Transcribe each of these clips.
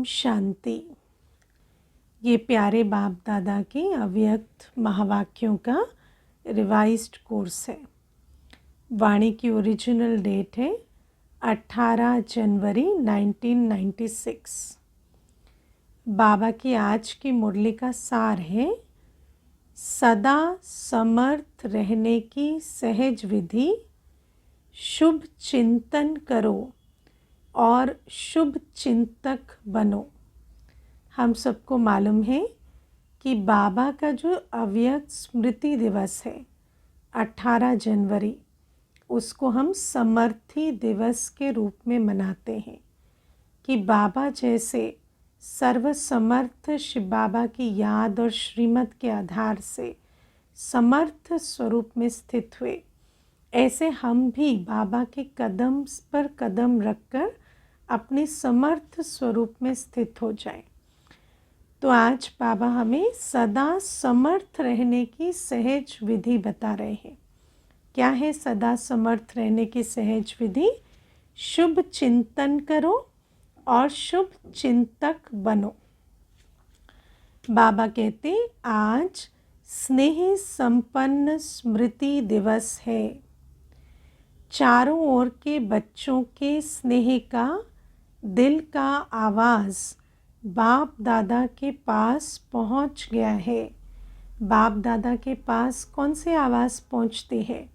शांति। ये प्यारे बाप दादा के अव्यक्त महावाक्यों का रिवाइज्ड कोर्स है। वाणी की ओरिजिनल डेट है 18 जनवरी 1996। बाबा की आज की मुरली का सार है सदा समर्थ रहने की सहज विधि, शुभ चिंतन करो और शुभ चिंतक बनो। हम सबको मालूम है कि बाबा का जो अव्यक्त स्मृति दिवस है 18 जनवरी, उसको हम समर्थी दिवस के रूप में मनाते हैं कि बाबा जैसे सर्वसमर्थ शिव बाबा की याद और श्रीमत के आधार से समर्थ स्वरूप में स्थित हुए, ऐसे हम भी बाबा के कदम पर कदम रखकर अपने समर्थ स्वरूप में स्थित हो जाएं। तो आज बाबा हमें सदा समर्थ रहने की सहज विधि बता रहे हैं। क्या है सदा समर्थ रहने की सहज विधि? शुभ चिंतन करो और शुभ चिंतक बनो। बाबा कहते आज स्नेह संपन्न स्मृति दिवस है। चारों ओर के बच्चों के स्नेह का दिल का आवाज़ बाप दादा के पास पहुंच गया है। बाप दादा के पास कौन सी आवाज़ पहुंचती है?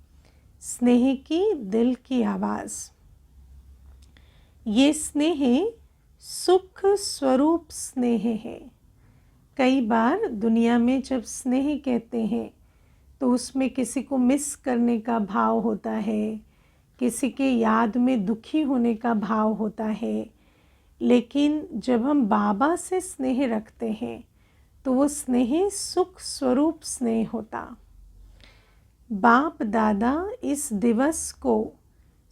स्नेह की, दिल की आवाज़। ये स्नेह सुख स्वरूप स्नेह है। कई बार दुनिया में जब स्नेह कहते हैं तो उसमें किसी को मिस करने का भाव होता है, किसी के याद में दुखी होने का भाव होता है। लेकिन जब हम बाबा से स्नेह रखते हैं तो वो स्नेह सुख स्वरूप स्नेह होता। बाप दादा इस दिवस को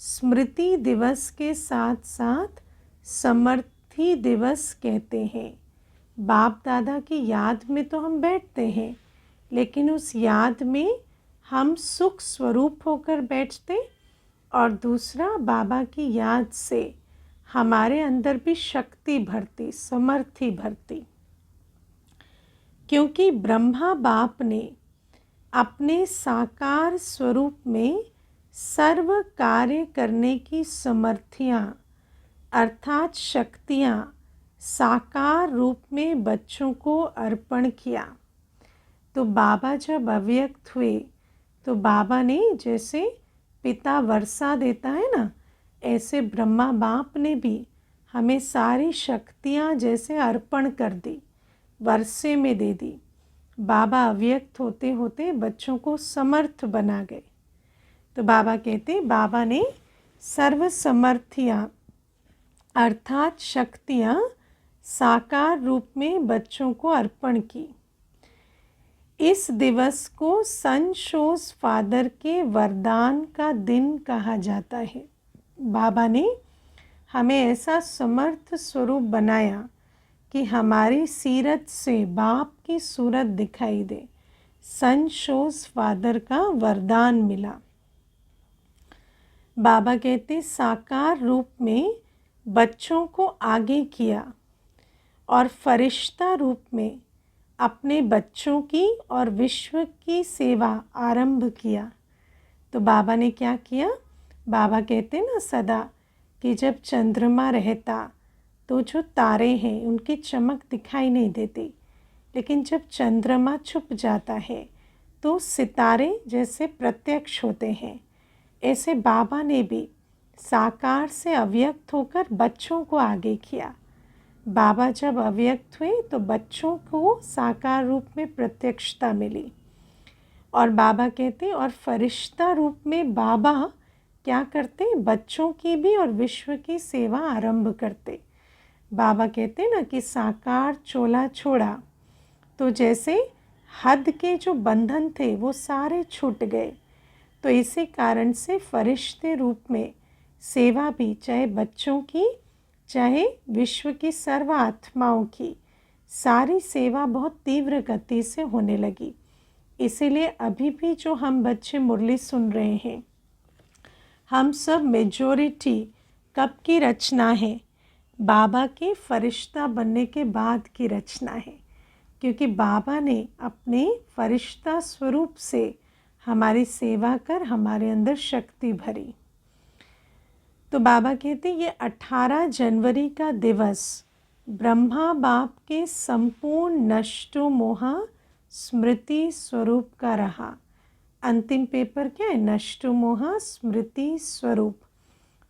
स्मृति दिवस के साथ साथ समर्थी दिवस कहते हैं। बाप दादा की याद में तो हम बैठते हैं, लेकिन उस याद में हम सुख स्वरूप होकर बैठते, और दूसरा बाबा की याद से हमारे अंदर भी शक्ति भरती, समर्थी भरती। क्योंकि ब्रह्मा बाप ने अपने साकार स्वरूप में सर्व कार्य करने की समर्थियाँ अर्थात शक्तियाँ साकार रूप में बच्चों को अर्पण किया। तो बाबा जब अव्यक्त हुए तो बाबा ने जैसे पिता वर्षा देता है ना, ऐसे ब्रह्मा बाप ने भी हमें सारी शक्तियाँ जैसे अर्पण कर दी, वर्षे में दे दी। बाबा अव्यक्त होते होते बच्चों को समर्थ बना गए। तो बाबा कहते बाबा ने सर्व समर्थियाँ अर्थात शक्तियाँ साकार रूप में बच्चों को अर्पण की। इस दिवस को सन शोज फादर के वरदान का दिन कहा जाता है। बाबा ने हमें ऐसा समर्थ स्वरूप बनाया कि हमारी सीरत से बाप की सूरत दिखाई दे। सन शोज फादर का वरदान मिला। बाबा कहते साकार रूप में बच्चों को आगे किया और फरिश्ता रूप में अपने बच्चों की और विश्व की सेवा आरंभ किया। तो बाबा ने क्या किया? बाबा कहते ना सदा कि जब चंद्रमा रहता तो जो तारे हैं उनकी चमक दिखाई नहीं देती, लेकिन जब चंद्रमा छुप जाता है तो सितारे जैसे प्रत्यक्ष होते हैं। ऐसे बाबा ने भी साकार से अव्यक्त होकर बच्चों को आगे किया। बाबा जब अव्यक्त हुए तो बच्चों को साकार रूप में प्रत्यक्षता मिली। और बाबा कहते और फरिश्ता रूप में बाबा क्या करते? बच्चों की भी और विश्व की सेवा आरंभ करते। बाबा कहते ना कि साकार चोला छोड़ा तो जैसे हद के जो बंधन थे वो सारे छूट गए। तो इसी कारण से फरिश्ते रूप में सेवा भी, चाहे बच्चों की चाहे विश्व की सर्व आत्माओं की, सारी सेवा बहुत तीव्र गति से होने लगी। इसीलिए अभी भी जो हम बच्चे मुरली सुन रहे हैं, हम सब मेजॉरिटी कब की रचना है? बाबा के फरिश्ता बनने के बाद की रचना है, क्योंकि बाबा ने अपने फरिश्ता स्वरूप से हमारी सेवा कर हमारे अंदर शक्ति भरी। तो बाबा कहते ये 18 जनवरी का दिवस ब्रह्मा बाप के संपूर्ण नष्टो मोहा स्मृति स्वरूप का रहा। अंतिम पेपर क्या है? नष्टो मोहा स्मृति स्वरूप।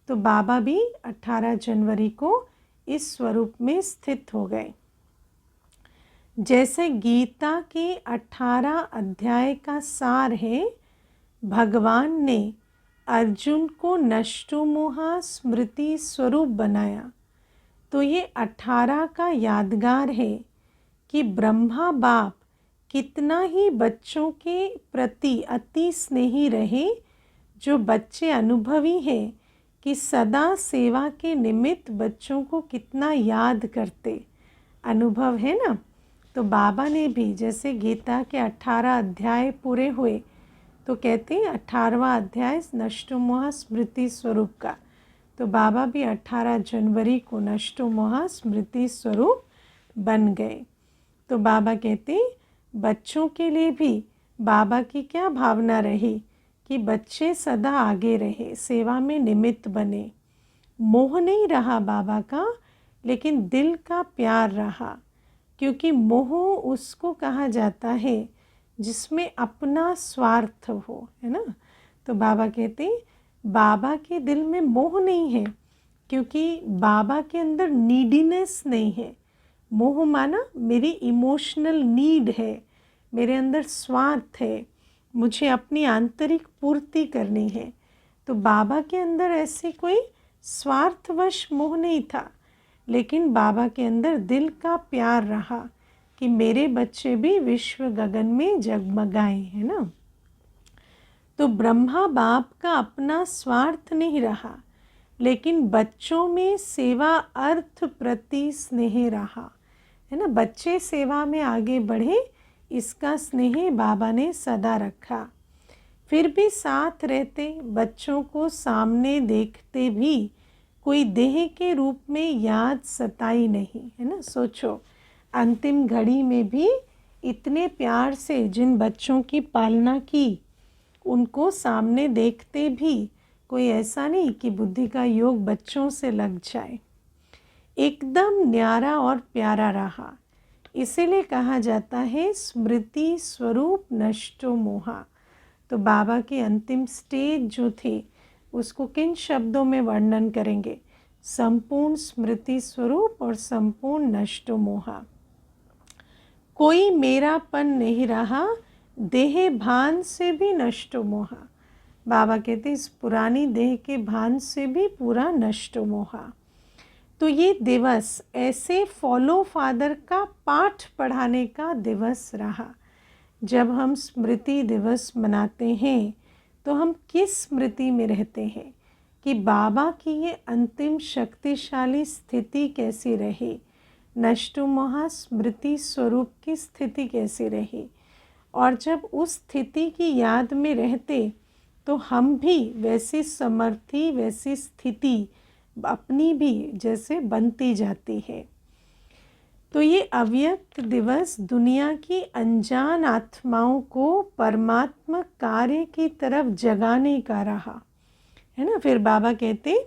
तो बाबा भी 18 जनवरी को इस स्वरूप में स्थित हो गए। जैसे गीता के 18 अध्याय का सार है, भगवान ने अर्जुन को नष्टो मोहा स्मृति स्वरूप बनाया। तो ये 18 का यादगार है कि ब्रह्मा बाप कितना ही बच्चों के प्रति अति स्नेही रहे। जो बच्चे अनुभवी हैं कि सदा सेवा के निमित्त बच्चों को कितना याद करते, अनुभव है ना। तो बाबा ने भी जैसे गीता के 18 अध्याय पूरे हुए तो कहते हैं 18वां अध्याय नष्टो मोहा स्मृति स्वरूप का। तो बाबा भी 18 जनवरी को नष्टो मोहा स्मृति स्वरूप बन गए। तो बाबा कहते बच्चों के लिए भी बाबा की क्या भावना रही कि बच्चे सदा आगे रहे, सेवा में निमित्त बने। मोह नहीं रहा बाबा का, लेकिन दिल का प्यार रहा, क्योंकि मोह उसको कहा जाता है जिसमें अपना स्वार्थ हो, है ना। तो बाबा कहते बाबा के दिल में मोह नहीं है, क्योंकि बाबा के अंदर नीडीनेस नहीं है। मोह माना मेरी इमोशनल नीड है, मेरे अंदर स्वार्थ है, मुझे अपनी आंतरिक पूर्ति करनी है। तो बाबा के अंदर ऐसे कोई स्वार्थवश मोह नहीं था, लेकिन बाबा के अंदर दिल का प्यार रहा कि मेरे बच्चे भी विश्व गगन में जगमगाएं, है ना। तो ब्रह्मा बाप का अपना स्वार्थ नहीं रहा, लेकिन बच्चों में सेवा अर्थ प्रति स्नेह रहा, है ना। बच्चे सेवा में आगे बढ़े, इसका स्नेह बाबा ने सदा रखा। फिर भी साथ रहते, बच्चों को सामने देखते भी कोई देह के रूप में याद सताई नहीं, है ना। सोचो अंतिम घड़ी में भी इतने प्यार से जिन बच्चों की पालना की, उनको सामने देखते भी कोई ऐसा नहीं कि बुद्धि का योग बच्चों से लग जाए। एकदम न्यारा और प्यारा रहा। इसीलिए कहा जाता है स्मृति स्वरूप नष्टो मोहा। तो बाबा की अंतिम स्टेज जो थी उसको किन शब्दों में वर्णन करेंगे? संपूर्ण स्मृति स्वरूप और संपूर्ण नष्टो मोहा। कोई मेरापन नहीं रहा, देह भान से भी नष्टो मोहा। बाबा कहते इस पुरानी देह के भान से भी पूरा नष्टो मोहा। तो ये दिवस ऐसे फॉलो फादर का पाठ पढ़ाने का दिवस रहा। जब हम स्मृति दिवस मनाते हैं तो हम किस स्मृति में रहते हैं कि बाबा की ये अंतिम शक्तिशाली स्थिति कैसी रही, नष्टो मोहा स्मृति स्वरूप की स्थिति कैसी रही। और जब उस स्थिति की याद में रहते तो हम भी वैसी समर्थी, वैसी स्थिति अपनी भी जैसे बनती जाती है। तो ये अव्यक्त दिवस दुनिया की अनजान आत्माओं को परमात्मा कार्य की तरफ जगाने का रहा, है ना। फिर बाबा कहते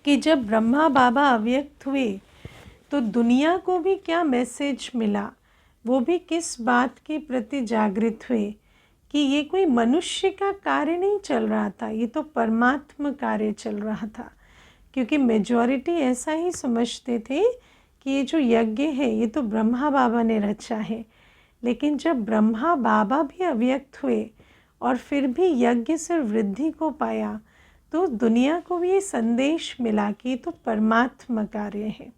कि जब ब्रह्मा बाबा अव्यक्त हुए तो दुनिया को भी क्या मैसेज मिला, वो भी किस बात के प्रति जागृत हुए कि ये कोई मनुष्य का कार्य नहीं चल रहा था, ये तो परमात्मा कार्य चल रहा था। क्योंकि मेजॉरिटी ऐसा ही समझते थे कि ये जो यज्ञ है ये तो ब्रह्मा बाबा ने रचा है। लेकिन जब ब्रह्मा बाबा भी अव्यक्त हुए और फिर भी यज्ञ से वृद्धि को पाया तो दुनिया को भी ये संदेश मिला कि ये तो परमात्मा कार्य है।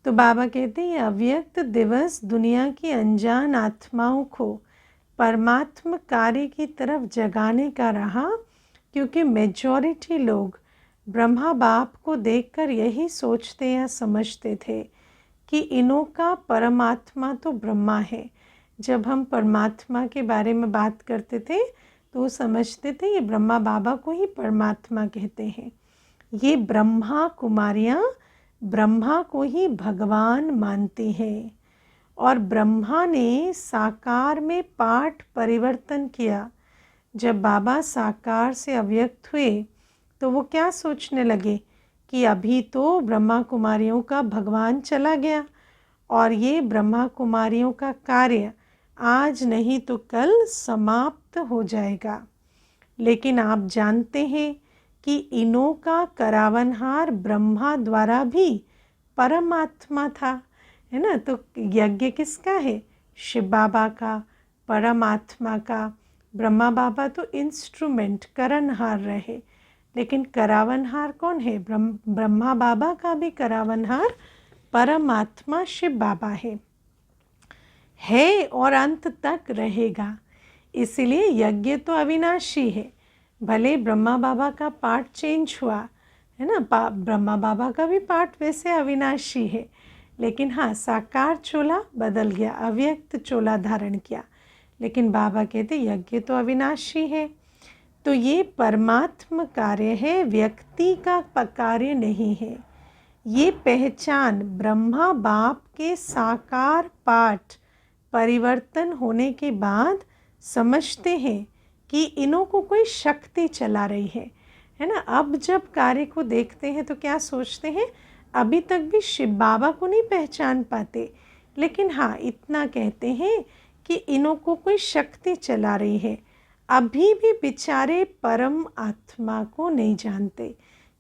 तो बाबा कहते हैं ये अव्यक्त दिवस दुनिया की अनजान आत्माओं को परमात्मा कार्य की तरफ जगाने का रहा, क्योंकि मेजॉरिटी लोग ब्रह्मा बाप को देखकर यही सोचते या समझते थे कि इन्हों का परमात्मा तो ब्रह्मा है। जब हम परमात्मा के बारे में बात करते थे तो समझते थे ये ब्रह्मा बाबा को ही परमात्मा कहते हैं। ये ब्रह्मा कुमारियाँ ब्रह्मा को ही भगवान मानते हैं और ब्रह्मा ने साकार में पाठ परिवर्तन किया। जब बाबा साकार से अव्यक्त हुए तो वो क्या सोचने लगे कि अभी तो ब्रह्मा कुमारियों का भगवान चला गया और ये ब्रह्मा कुमारियों का कार्य आज नहीं तो कल समाप्त हो जाएगा। लेकिन आप जानते हैं कि इनों का करावनहार ब्रह्मा द्वारा भी परमात्मा था, है ना। तो यज्ञ किसका है? शिव बाबा का, परमात्मा का। ब्रह्मा बाबा तो इंस्ट्रूमेंट, करनहार रहे, लेकिन करावनहार कौन है? ब्रह्मा बाबा का भी करावनहार परमात्मा शिव बाबा है और अंत तक रहेगा। इसीलिए यज्ञ तो अविनाशी है। भले ब्रह्मा बाबा का पार्ट चेंज हुआ, है ना, ब्रह्मा बाबा का भी पार्ट वैसे अविनाशी है, लेकिन हाँ, साकार चोला बदल गया, अव्यक्त चोला धारण किया। लेकिन बाबा कहते यज्ञ तो अविनाशी है। तो ये परमात्म कार्य है, व्यक्ति का कार्य नहीं है। ये पहचान ब्रह्मा बाप के साकार पाठ परिवर्तन होने के बाद समझते हैं कि इनों को कोई शक्ति चला रही है ना। अब जब कार्य को देखते हैं तो क्या सोचते हैं, अभी तक भी शिव बाबा को नहीं पहचान पाते, लेकिन हाँ, इतना कहते हैं कि इनों को कोई शक्ति चला रही है। अभी भी बेचारे परम आत्मा को नहीं जानते,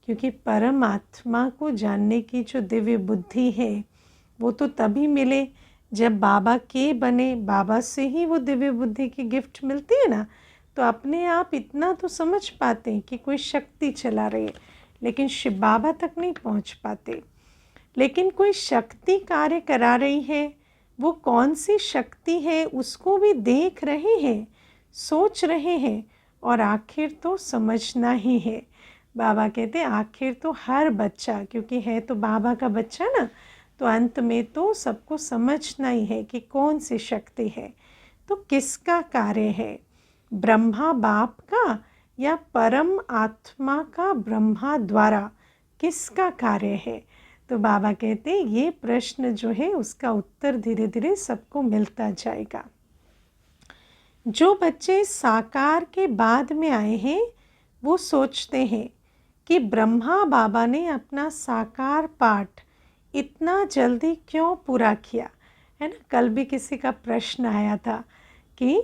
क्योंकि परम आत्मा को जानने की जो दिव्य बुद्धि है वो तो तभी मिले जब बाबा के बने। बाबा से ही वो दिव्य बुद्धि की गिफ्ट मिलती है ना। तो अपने आप इतना तो समझ पाते हैं कि कोई शक्ति चला रही है, लेकिन शिव बाबा तक नहीं पहुंच पाते। लेकिन कोई शक्ति कार्य करा रही है, वो कौन सी शक्ति है उसको भी देख रहे हैं, सोच रहे हैं, और आखिर तो समझना ही है। बाबा कहते हैं आखिर तो हर बच्चा, क्योंकि है तो बाबा का बच्चा ना, तो अंत में तो सबको समझना ही है कि कौन सी शक्ति है, तो किसका कार्य है, ब्रह्मा बाप का या परम आत्मा का ब्रह्मा द्वारा किसका कार्य है। तो बाबा कहते हैं ये प्रश्न जो है उसका उत्तर धीरे धीरे सबको मिलता जाएगा। जो बच्चे साकार के बाद में आए हैं वो सोचते हैं कि ब्रह्मा बाबा ने अपना साकार पाठ इतना जल्दी क्यों पूरा किया, है ना। कल भी किसी का प्रश्न आया था कि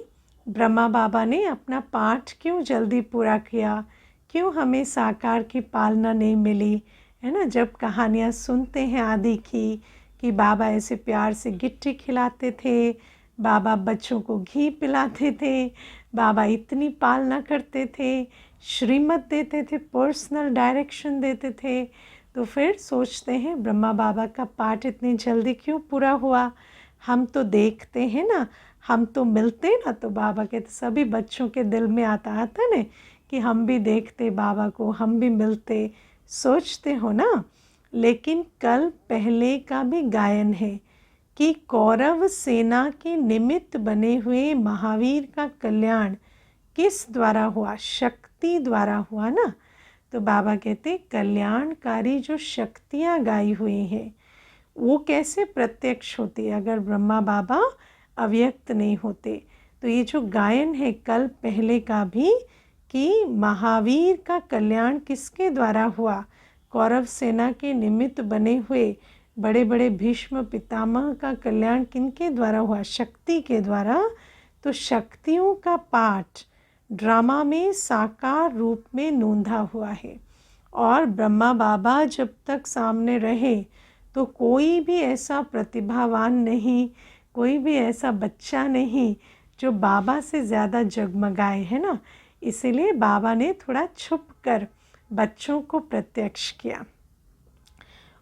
ब्रह्मा बाबा ने अपना पाठ क्यों जल्दी पूरा किया, क्यों हमें साकार की पालना नहीं मिली, है ना। जब कहानियाँ सुनते हैं आदि की कि बाबा ऐसे प्यार से गिट्टी खिलाते थे, बाबा बच्चों को घी पिलाते थे, बाबा इतनी पालना करते थे, श्रीमत देते थे, पर्सनल डायरेक्शन देते थे, तो फिर सोचते हैं ब्रह्मा बाबा का पाठ इतनी जल्दी क्यों पूरा हुआ। हम तो देखते हैं ना, हम तो मिलते ना, तो बाबा के तो सभी बच्चों के दिल में आता ना कि हम भी देखते बाबा को, हम भी मिलते, सोचते हो ना। लेकिन कल पहले का भी गायन है कि कौरव सेना के निमित्त बने हुए महावीर का कल्याण किस द्वारा हुआ, शक्ति द्वारा हुआ ना। तो बाबा कहते कल्याणकारी जो शक्तियाँ गाई हुई हैं वो कैसे प्रत्यक्ष होती अगर ब्रह्मा बाबा अव्यक्त नहीं होते। तो ये जो गायन है कल पहले का भी कि महावीर का कल्याण किसके द्वारा हुआ, कौरव सेना के निमित्त बने हुए बड़े बड़े भीष्म पितामह का कल्याण किनके द्वारा हुआ, शक्ति के द्वारा। तो शक्तियों का पाठ ड्रामा में साकार रूप में नोंधा हुआ है, और ब्रह्मा बाबा जब तक सामने रहे तो कोई भी ऐसा प्रतिभावान नहीं, कोई भी ऐसा बच्चा नहीं जो बाबा से ज़्यादा जगमगाए, है ना। इसीलिए बाबा ने थोड़ा छुप कर बच्चों को प्रत्यक्ष किया।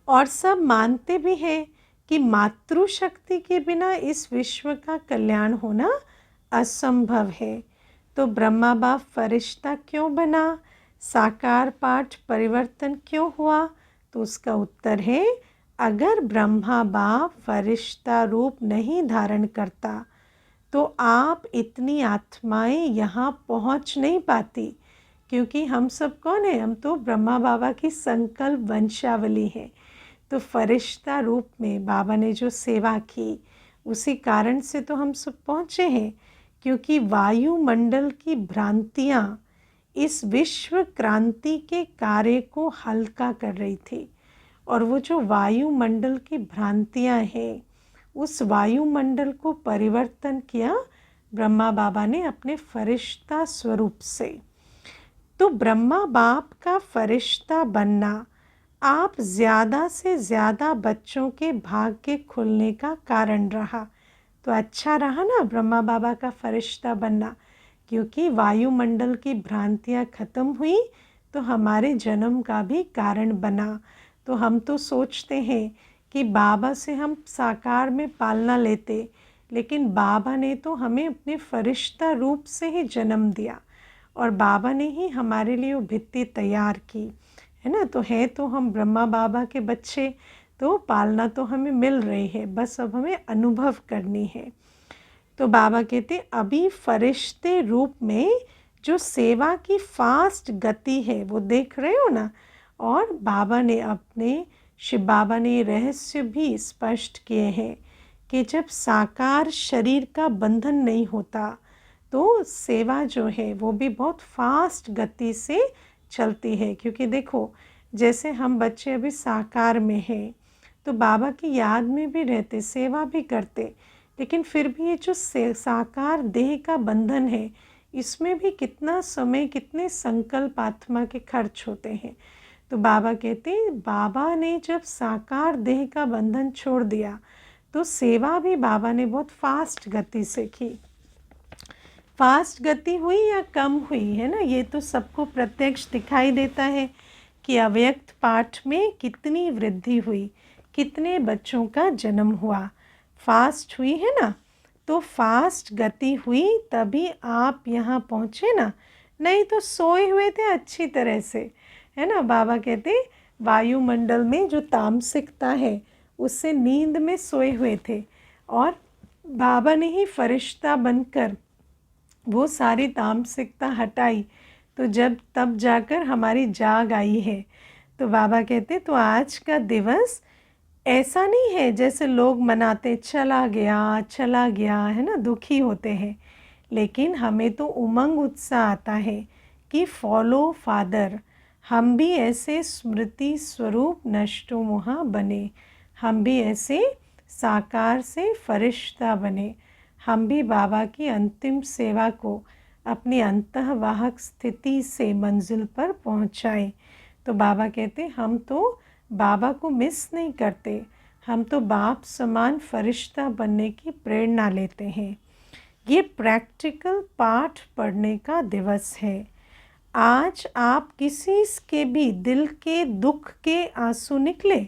और सब मानते भी हैं कि मातृशक्ति के बिना इस विश्व का कल्याण होना असंभव है। तो ब्रह्मा बाप फरिश्ता क्यों बना, साकार पाठ परिवर्तन क्यों हुआ, तो उसका उत्तर है अगर ब्रह्मा बाप फरिश्ता रूप नहीं धारण करता तो आप इतनी आत्माएं यहाँ पहुँच नहीं पाती, क्योंकि हम सब कौन है, हम तो ब्रह्मा बाबा की संकल्प वंशावली है। तो फरिश्ता रूप में बाबा ने जो सेवा की उसी कारण से तो हम सब पहुँचे हैं, क्योंकि वायुमंडल की भ्रांतियाँ इस विश्व क्रांति के कार्य को हल्का कर रही थी। और वो जो वायुमंडल की भ्रांतियाँ हैं, उस वायुमंडल को परिवर्तन किया ब्रह्मा बाबा ने अपने फरिश्ता स्वरूप से। तो ब्रह्मा बाप का फरिश्ता बनना आप ज़्यादा से ज़्यादा बच्चों के भाग्य खुलने का कारण रहा। तो अच्छा रहा ना ब्रह्मा बाबा का फरिश्ता बनना, क्योंकि वायुमंडल की भ्रांतियाँ ख़त्म हुई तो हमारे जन्म का भी कारण बना। तो हम तो सोचते हैं कि बाबा से हम साकार में पालना लेते, लेकिन बाबा ने तो हमें अपने फरिश्ता रूप से ही जन्म दिया और बाबा ने ही हमारे लिए वो भित्ति तैयार की, है ना। तो हम ब्रह्मा बाबा के बच्चे, तो पालना तो हमें मिल रही है, बस अब हमें अनुभव करनी है। तो बाबा कहते अभी फरिश्ते रूप में जो सेवा की फास्ट गति है वो देख रहे हो ना। और बाबा ने अपने शिव बाबा ने रहस्य भी स्पष्ट किए हैं कि जब साकार शरीर का बंधन नहीं होता तो सेवा जो है वो भी बहुत फास्ट गति से चलती है। क्योंकि देखो, जैसे हम बच्चे अभी साकार में हैं तो बाबा की याद में भी रहते, सेवा भी करते, लेकिन फिर भी ये जो साकार देह का बंधन है इसमें भी कितना समय, कितने संकल्प आत्मा के खर्च होते हैं। तो बाबा कहते बाबा ने जब साकार देह का बंधन छोड़ दिया तो सेवा भी बाबा ने बहुत फास्ट गति से की। फास्ट गति हुई या कम हुई, है ना, ये तो सबको प्रत्यक्ष दिखाई देता है कि अव्यक्त पाठ में कितनी वृद्धि हुई, कितने बच्चों का जन्म हुआ। फास्ट हुई है ना, तो फास्ट गति हुई तभी आप यहाँ पहुँचे ना, नहीं तो सोए हुए थे अच्छी तरह से, है ना। बाबा कहते वायुमंडल में जो तामसिकता है उससे नींद में सोए हुए थे और बाबा ने ही फरिश्ता बनकर वो सारी तामसिकता हटाई, तो तब जाकर हमारी जाग आई है। तो बाबा कहते तो आज का दिवस ऐसा नहीं है जैसे लोग मनाते चला गया, है ना, दुखी होते हैं, लेकिन हमें तो उमंग उत्साह आता है कि फॉलो फादर, हम भी ऐसे स्मृति स्वरूप नष्टो मोहा बने, हम भी ऐसे साकार से फरिश्ता बने, हम भी बाबा की अंतिम सेवा को अपनी अंतःवाहक स्थिति से मंजिल पर पहुंचाएं। तो बाबा कहते हम तो बाबा को मिस नहीं करते, हम तो बाप समान फरिश्ता बनने की प्रेरणा लेते हैं। ये प्रैक्टिकल पाठ पढ़ने का दिवस है। आज आप किसी के भी दिल के दुख के आंसू निकले,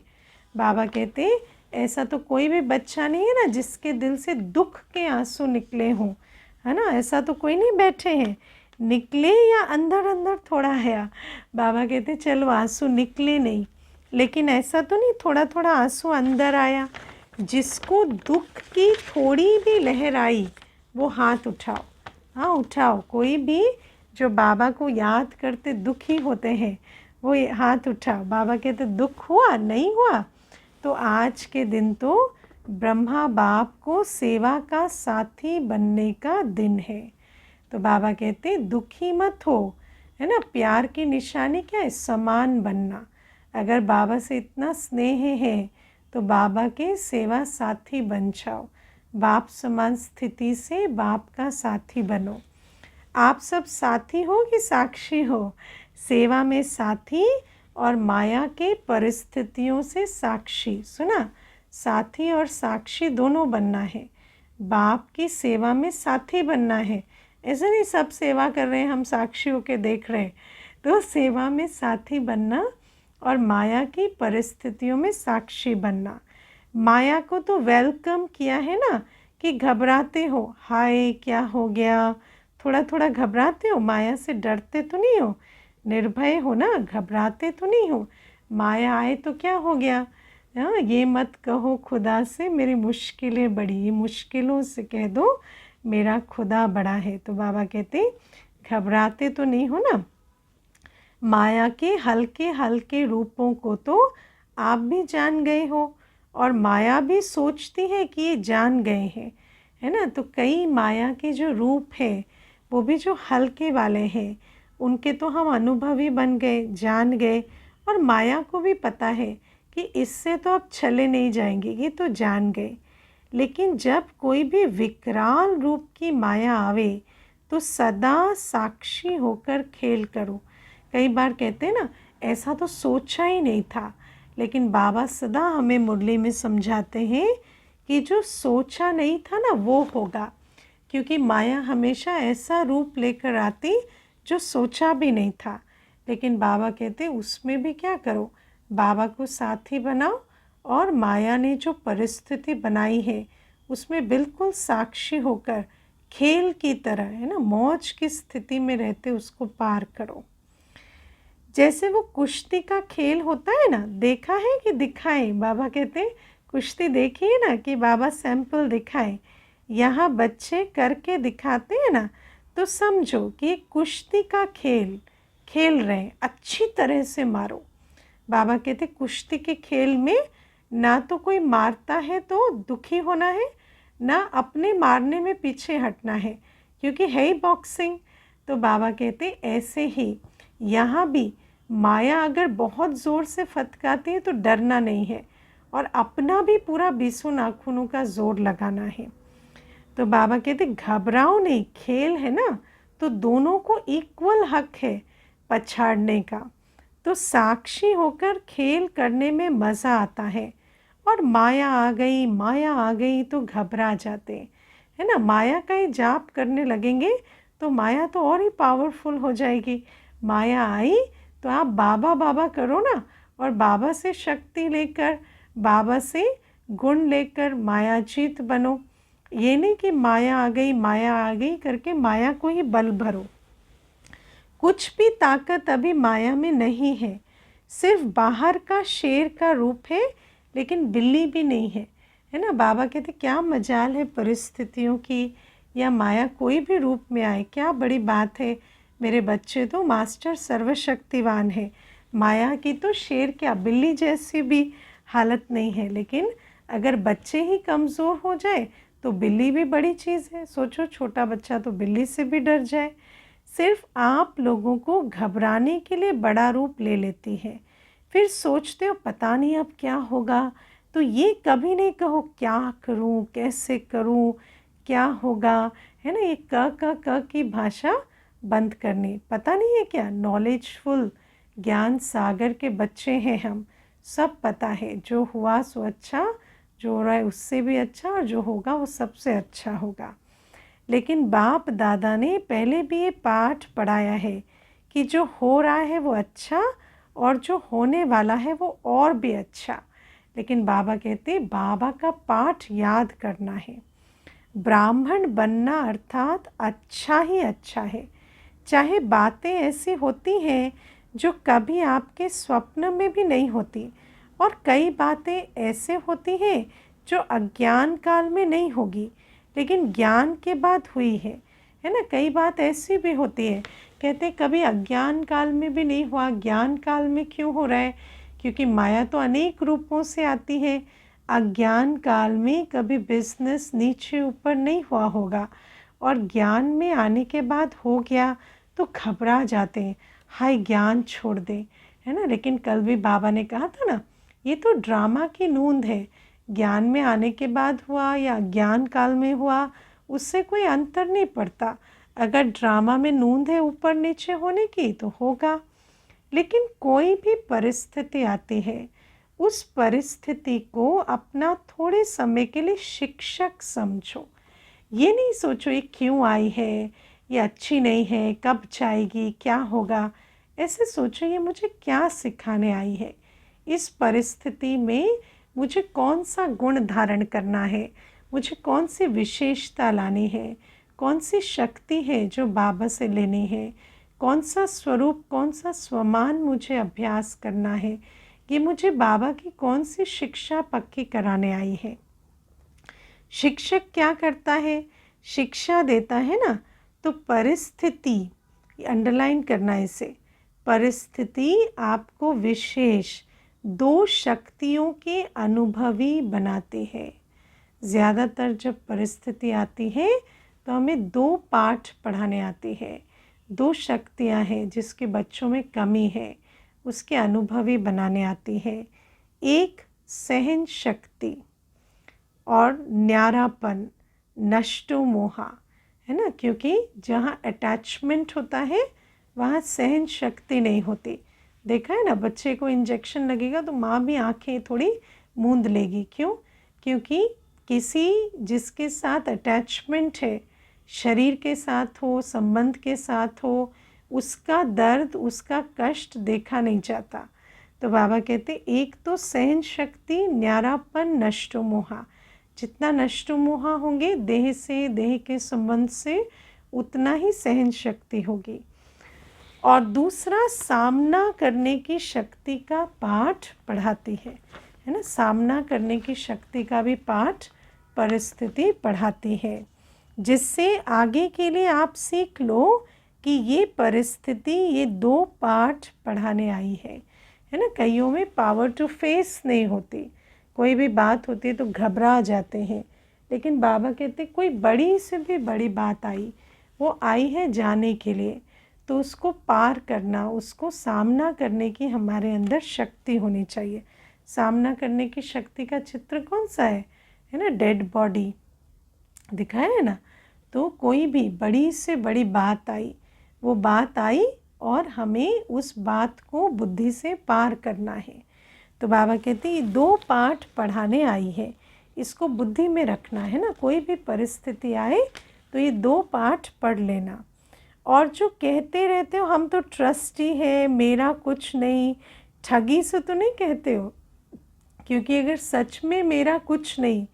बाबा कहते ऐसा तो कोई भी बच्चा नहीं है ना जिसके दिल से दुख के आंसू निकले हों, है ना, ऐसा तो कोई नहीं बैठे हैं। निकले या अंदर अंदर थोड़ा है, बाबा कहते चलो आंसू निकले नहीं, लेकिन ऐसा तो नहीं थोड़ा थोड़ा आंसू अंदर आया। जिसको दुख की थोड़ी भी लहर आई वो हाथ उठाओ, हाँ उठाओ, कोई भी जो बाबा को याद करते दुखी होते हैं वो हाथ उठाओ। बाबा कहते दुख हुआ नहीं हुआ, तो आज के दिन तो ब्रह्मा बाप को सेवा का साथी बनने का दिन है। तो बाबा कहते दुखी मत हो, है ना, प्यार की निशानी क्या है, समान बनना। अगर बाबा से इतना स्नेह है तो बाबा के सेवा साथी बन जाओ, बाप समान स्थिति से बाप का साथी बनो। आप सब साथी हो कि साक्षी हो, सेवा में साथी और माया के परिस्थितियों से साक्षी। सुना, साथी और साक्षी दोनों बनना है, बाप की सेवा में साथी बनना है। ऐसा नहीं सब सेवा कर रहे हैं हम साक्षी होके देख रहे हैं, तो सेवा में साथी बनना और माया की परिस्थितियों में साक्षी बनना। माया को तो वेलकम किया है ना कि घबराते हो, हाय क्या हो गया, थोड़ा थोड़ा घबराते हो, माया से डरते तो नहीं हो, निर्भय हो ना, घबराते तो नहीं हो। माया आए तो क्या हो गया, हाँ, ये मत कहो खुदा से मेरी मुश्किलें बड़ी, ये मुश्किलों से कह दो मेरा खुदा बड़ा है। तो बाबा कहते घबराते तो नहीं हो ना, माया के हल्के हल्के रूपों को तो आप भी जान गए हो और माया भी सोचती है कि ये जान गए हैं, है ना। तो कई माया के जो रूप हैं वो भी जो हल्के वाले हैं उनके तो हम अनुभवी बन गए, जान गए, और माया को भी पता है कि इससे तो अब छले नहीं जाएंगे, ये तो जान गए। लेकिन जब कोई भी विकराल रूप की माया आवे तो सदा साक्षी होकर खेल करो। कई बार कहते हैं ना, ऐसा तो सोचा ही नहीं था, लेकिन बाबा सदा हमें मुरली में समझाते हैं कि जो सोचा नहीं था ना वो होगा, क्योंकि माया हमेशा ऐसा रूप लेकर आती जो सोचा भी नहीं था। लेकिन बाबा कहते उसमें भी क्या करो, बाबा को साथी बनाओ और माया ने जो परिस्थिति बनाई है उसमें बिल्कुल साक्षी होकर खेल की तरह, है ना, मौज की स्थिति में रहते उसको पार करो। जैसे वो कुश्ती का खेल होता है ना, देखा है कि दिखाए, बाबा कहते हैं कुश्ती देखिए ना कि बाबा सैंपल दिखाए। यहाँ बच्चे करके दिखाते हैं ना, तो समझो कि कुश्ती का खेल खेल रहे हैं, अच्छी तरह से मारो। बाबा कहते कुश्ती के खेल में ना तो कोई मारता है तो दुखी होना है, ना अपने मारने में पीछे हटना है, क्योंकि है ही बॉक्सिंग। तो बाबा कहते ऐसे ही यहाँ भी माया अगर बहुत ज़ोर से फटकारती है तो डरना नहीं है, और अपना भी पूरा बीसों नाखूनों का जोर लगाना है। तो बाबा कहते घबराओ नहीं, खेल है ना, तो दोनों को इक्वल हक है पछाड़ने का। तो साक्षी होकर खेल करने में मज़ा आता है, और माया आ गई तो घबरा जाते, है ना। माया का ही जाप करने लगेंगे तो माया तो और ही पावरफुल हो जाएगी। माया आई तो आप बाबा बाबा करो ना, और बाबा से शक्ति लेकर, बाबा से गुण लेकर मायाजीत बनो। ये नहीं कि माया आ गई करके माया को ही बल भरो। कुछ भी ताकत अभी माया में नहीं है, सिर्फ बाहर का शेर का रूप है, लेकिन बिल्ली भी नहीं है, है ना। बाबा कहते क्या मजाल है परिस्थितियों की, या माया कोई भी रूप में आए, क्या बड़ी बात है। मेरे बच्चे तो मास्टर सर्वशक्तिवान है, माया की तो शेर क्या बिल्ली जैसी भी हालत नहीं है। लेकिन अगर बच्चे ही कमज़ोर हो जाए तो बिल्ली भी बड़ी चीज़ है। सोचो छोटा बच्चा तो बिल्ली से भी डर जाए। सिर्फ आप लोगों को घबराने के लिए बड़ा रूप ले लेती है, फिर सोचते हो पता नहीं अब क्या होगा। तो ये कभी नहीं कहो क्या करूं, कैसे करूं, क्या होगा, है ना। ये क की भाषा बंद करनी, पता नहीं है क्या, नॉलेजफुल ज्ञान सागर के बच्चे हैं हम, सब पता है। जो हुआ सो अच्छा, जो हो रहा है उससे भी अच्छा, और जो होगा वो सबसे अच्छा होगा। लेकिन बाप दादा ने पहले भी ये पाठ पढ़ाया है कि जो हो रहा है वो अच्छा, और जो होने वाला है वो और भी अच्छा। लेकिन बाबा कहते बाबा का पाठ याद करना है। ब्राह्मण बनना अर्थात अच्छा ही अच्छा है, चाहे बातें ऐसी होती हैं जो कभी आपके स्वप्न में भी नहीं होती, और कई बातें ऐसे होती हैं जो अज्ञान काल में नहीं होगी लेकिन ज्ञान के बाद हुई है ना। कई बात ऐसी भी होती है, कहते कभी अज्ञान काल में भी नहीं हुआ, ज्ञान काल में क्यों हो रहा है, क्योंकि माया तो अनेक रूपों से आती है। अज्ञान काल में कभी बिजनेस नीचे ऊपर नहीं हुआ होगा, और ज्ञान में आने के बाद हो गया तो घबरा जाते हैं, हाय ज्ञान छोड़ दे, है ना। लेकिन कल भी बाबा ने कहा था ना, ये तो ड्रामा की नूंद है, ज्ञान में आने के बाद हुआ या ज्ञान काल में हुआ उससे कोई अंतर नहीं पड़ता। अगर ड्रामा में नूंद है ऊपर नीचे होने की तो होगा। लेकिन कोई भी परिस्थिति आती है, उस परिस्थिति को अपना थोड़े समय के लिए शिक्षक समझो। ये नहीं सोचो ये क्यों आई है, ये अच्छी नहीं है, कब जाएगी, क्या होगा। ऐसे सोचो ये मुझे क्या सिखाने आई है, इस परिस्थिति में मुझे कौन सा गुण धारण करना है, मुझे कौन सी विशेषता लानी है, कौन सी शक्ति है जो बाबा से लेनी है, कौन सा स्वरूप, कौन सा स्वमान मुझे अभ्यास करना है, ये मुझे बाबा की कौन सी शिक्षा पक्की कराने आई है। शिक्षक क्या करता है, शिक्षा देता है ना, तो परिस्थिति, अंडरलाइन करना इसे, परिस्थिति आपको विशेष दो शक्तियों के अनुभवी बनाते हैं। ज़्यादातर जब परिस्थिति आती है तो हमें दो पाठ पढ़ाने आते हैं। दो शक्तियां हैं जिसके बच्चों में कमी है, उसके अनुभवी बनाने आती है। एक सहन शक्ति और न्यारापन, नष्टो मोहा, है ना, क्योंकि जहाँ अटैचमेंट होता है वहाँ सहन शक्ति नहीं होती। देखा है ना, बच्चे को इंजेक्शन लगेगा तो माँ भी आंखें थोड़ी मूंद लेगी। क्यों? क्योंकि किसी जिसके साथ अटैचमेंट है, शरीर के साथ हो, संबंध के साथ हो, उसका दर्द, उसका कष्ट देखा नहीं जाता। तो बाबा कहते एक तो सहन शक्ति, न्यारापन, नष्टो मोहा। जितना नष्टो मोहा होंगे देह से, देह के संबंध से, उतना ही सहन शक्ति होगी। और दूसरा सामना करने की शक्ति का पाठ पढ़ाती है ना। सामना करने की शक्ति का भी पाठ परिस्थिति पढ़ाती है, जिससे आगे के लिए आप सीख लो कि ये परिस्थिति, ये दो पाठ पढ़ाने आई है ना। कईयों में पावर टू फेस नहीं होती, कोई भी बात होती है तो घबरा जाते हैं, लेकिन बाबा कहते कोई बड़ी से भी बड़ी बात आई, वो आई है जाने के लिए, तो उसको पार करना, उसको सामना करने की हमारे अंदर शक्ति होनी चाहिए। सामना करने की शक्ति का चित्र कौन सा है ना, डेड बॉडी दिखाया है ना। तो कोई भी बड़ी से बड़ी बात आई, वो बात आई और हमें उस बात को बुद्धि से पार करना है। तो बाबा कहते ये दो पाठ पढ़ाने आई है, इसको बुद्धि में रखना है ना। कोई भी परिस्थिति आए तो ये दो पाठ पढ़ लेना। और जो कहते रहते हो हम तो ट्रस्टी है, मेरा कुछ नहीं, ठगी से तो नहीं कहते हो, क्योंकि अगर सच में मेरा कुछ नहीं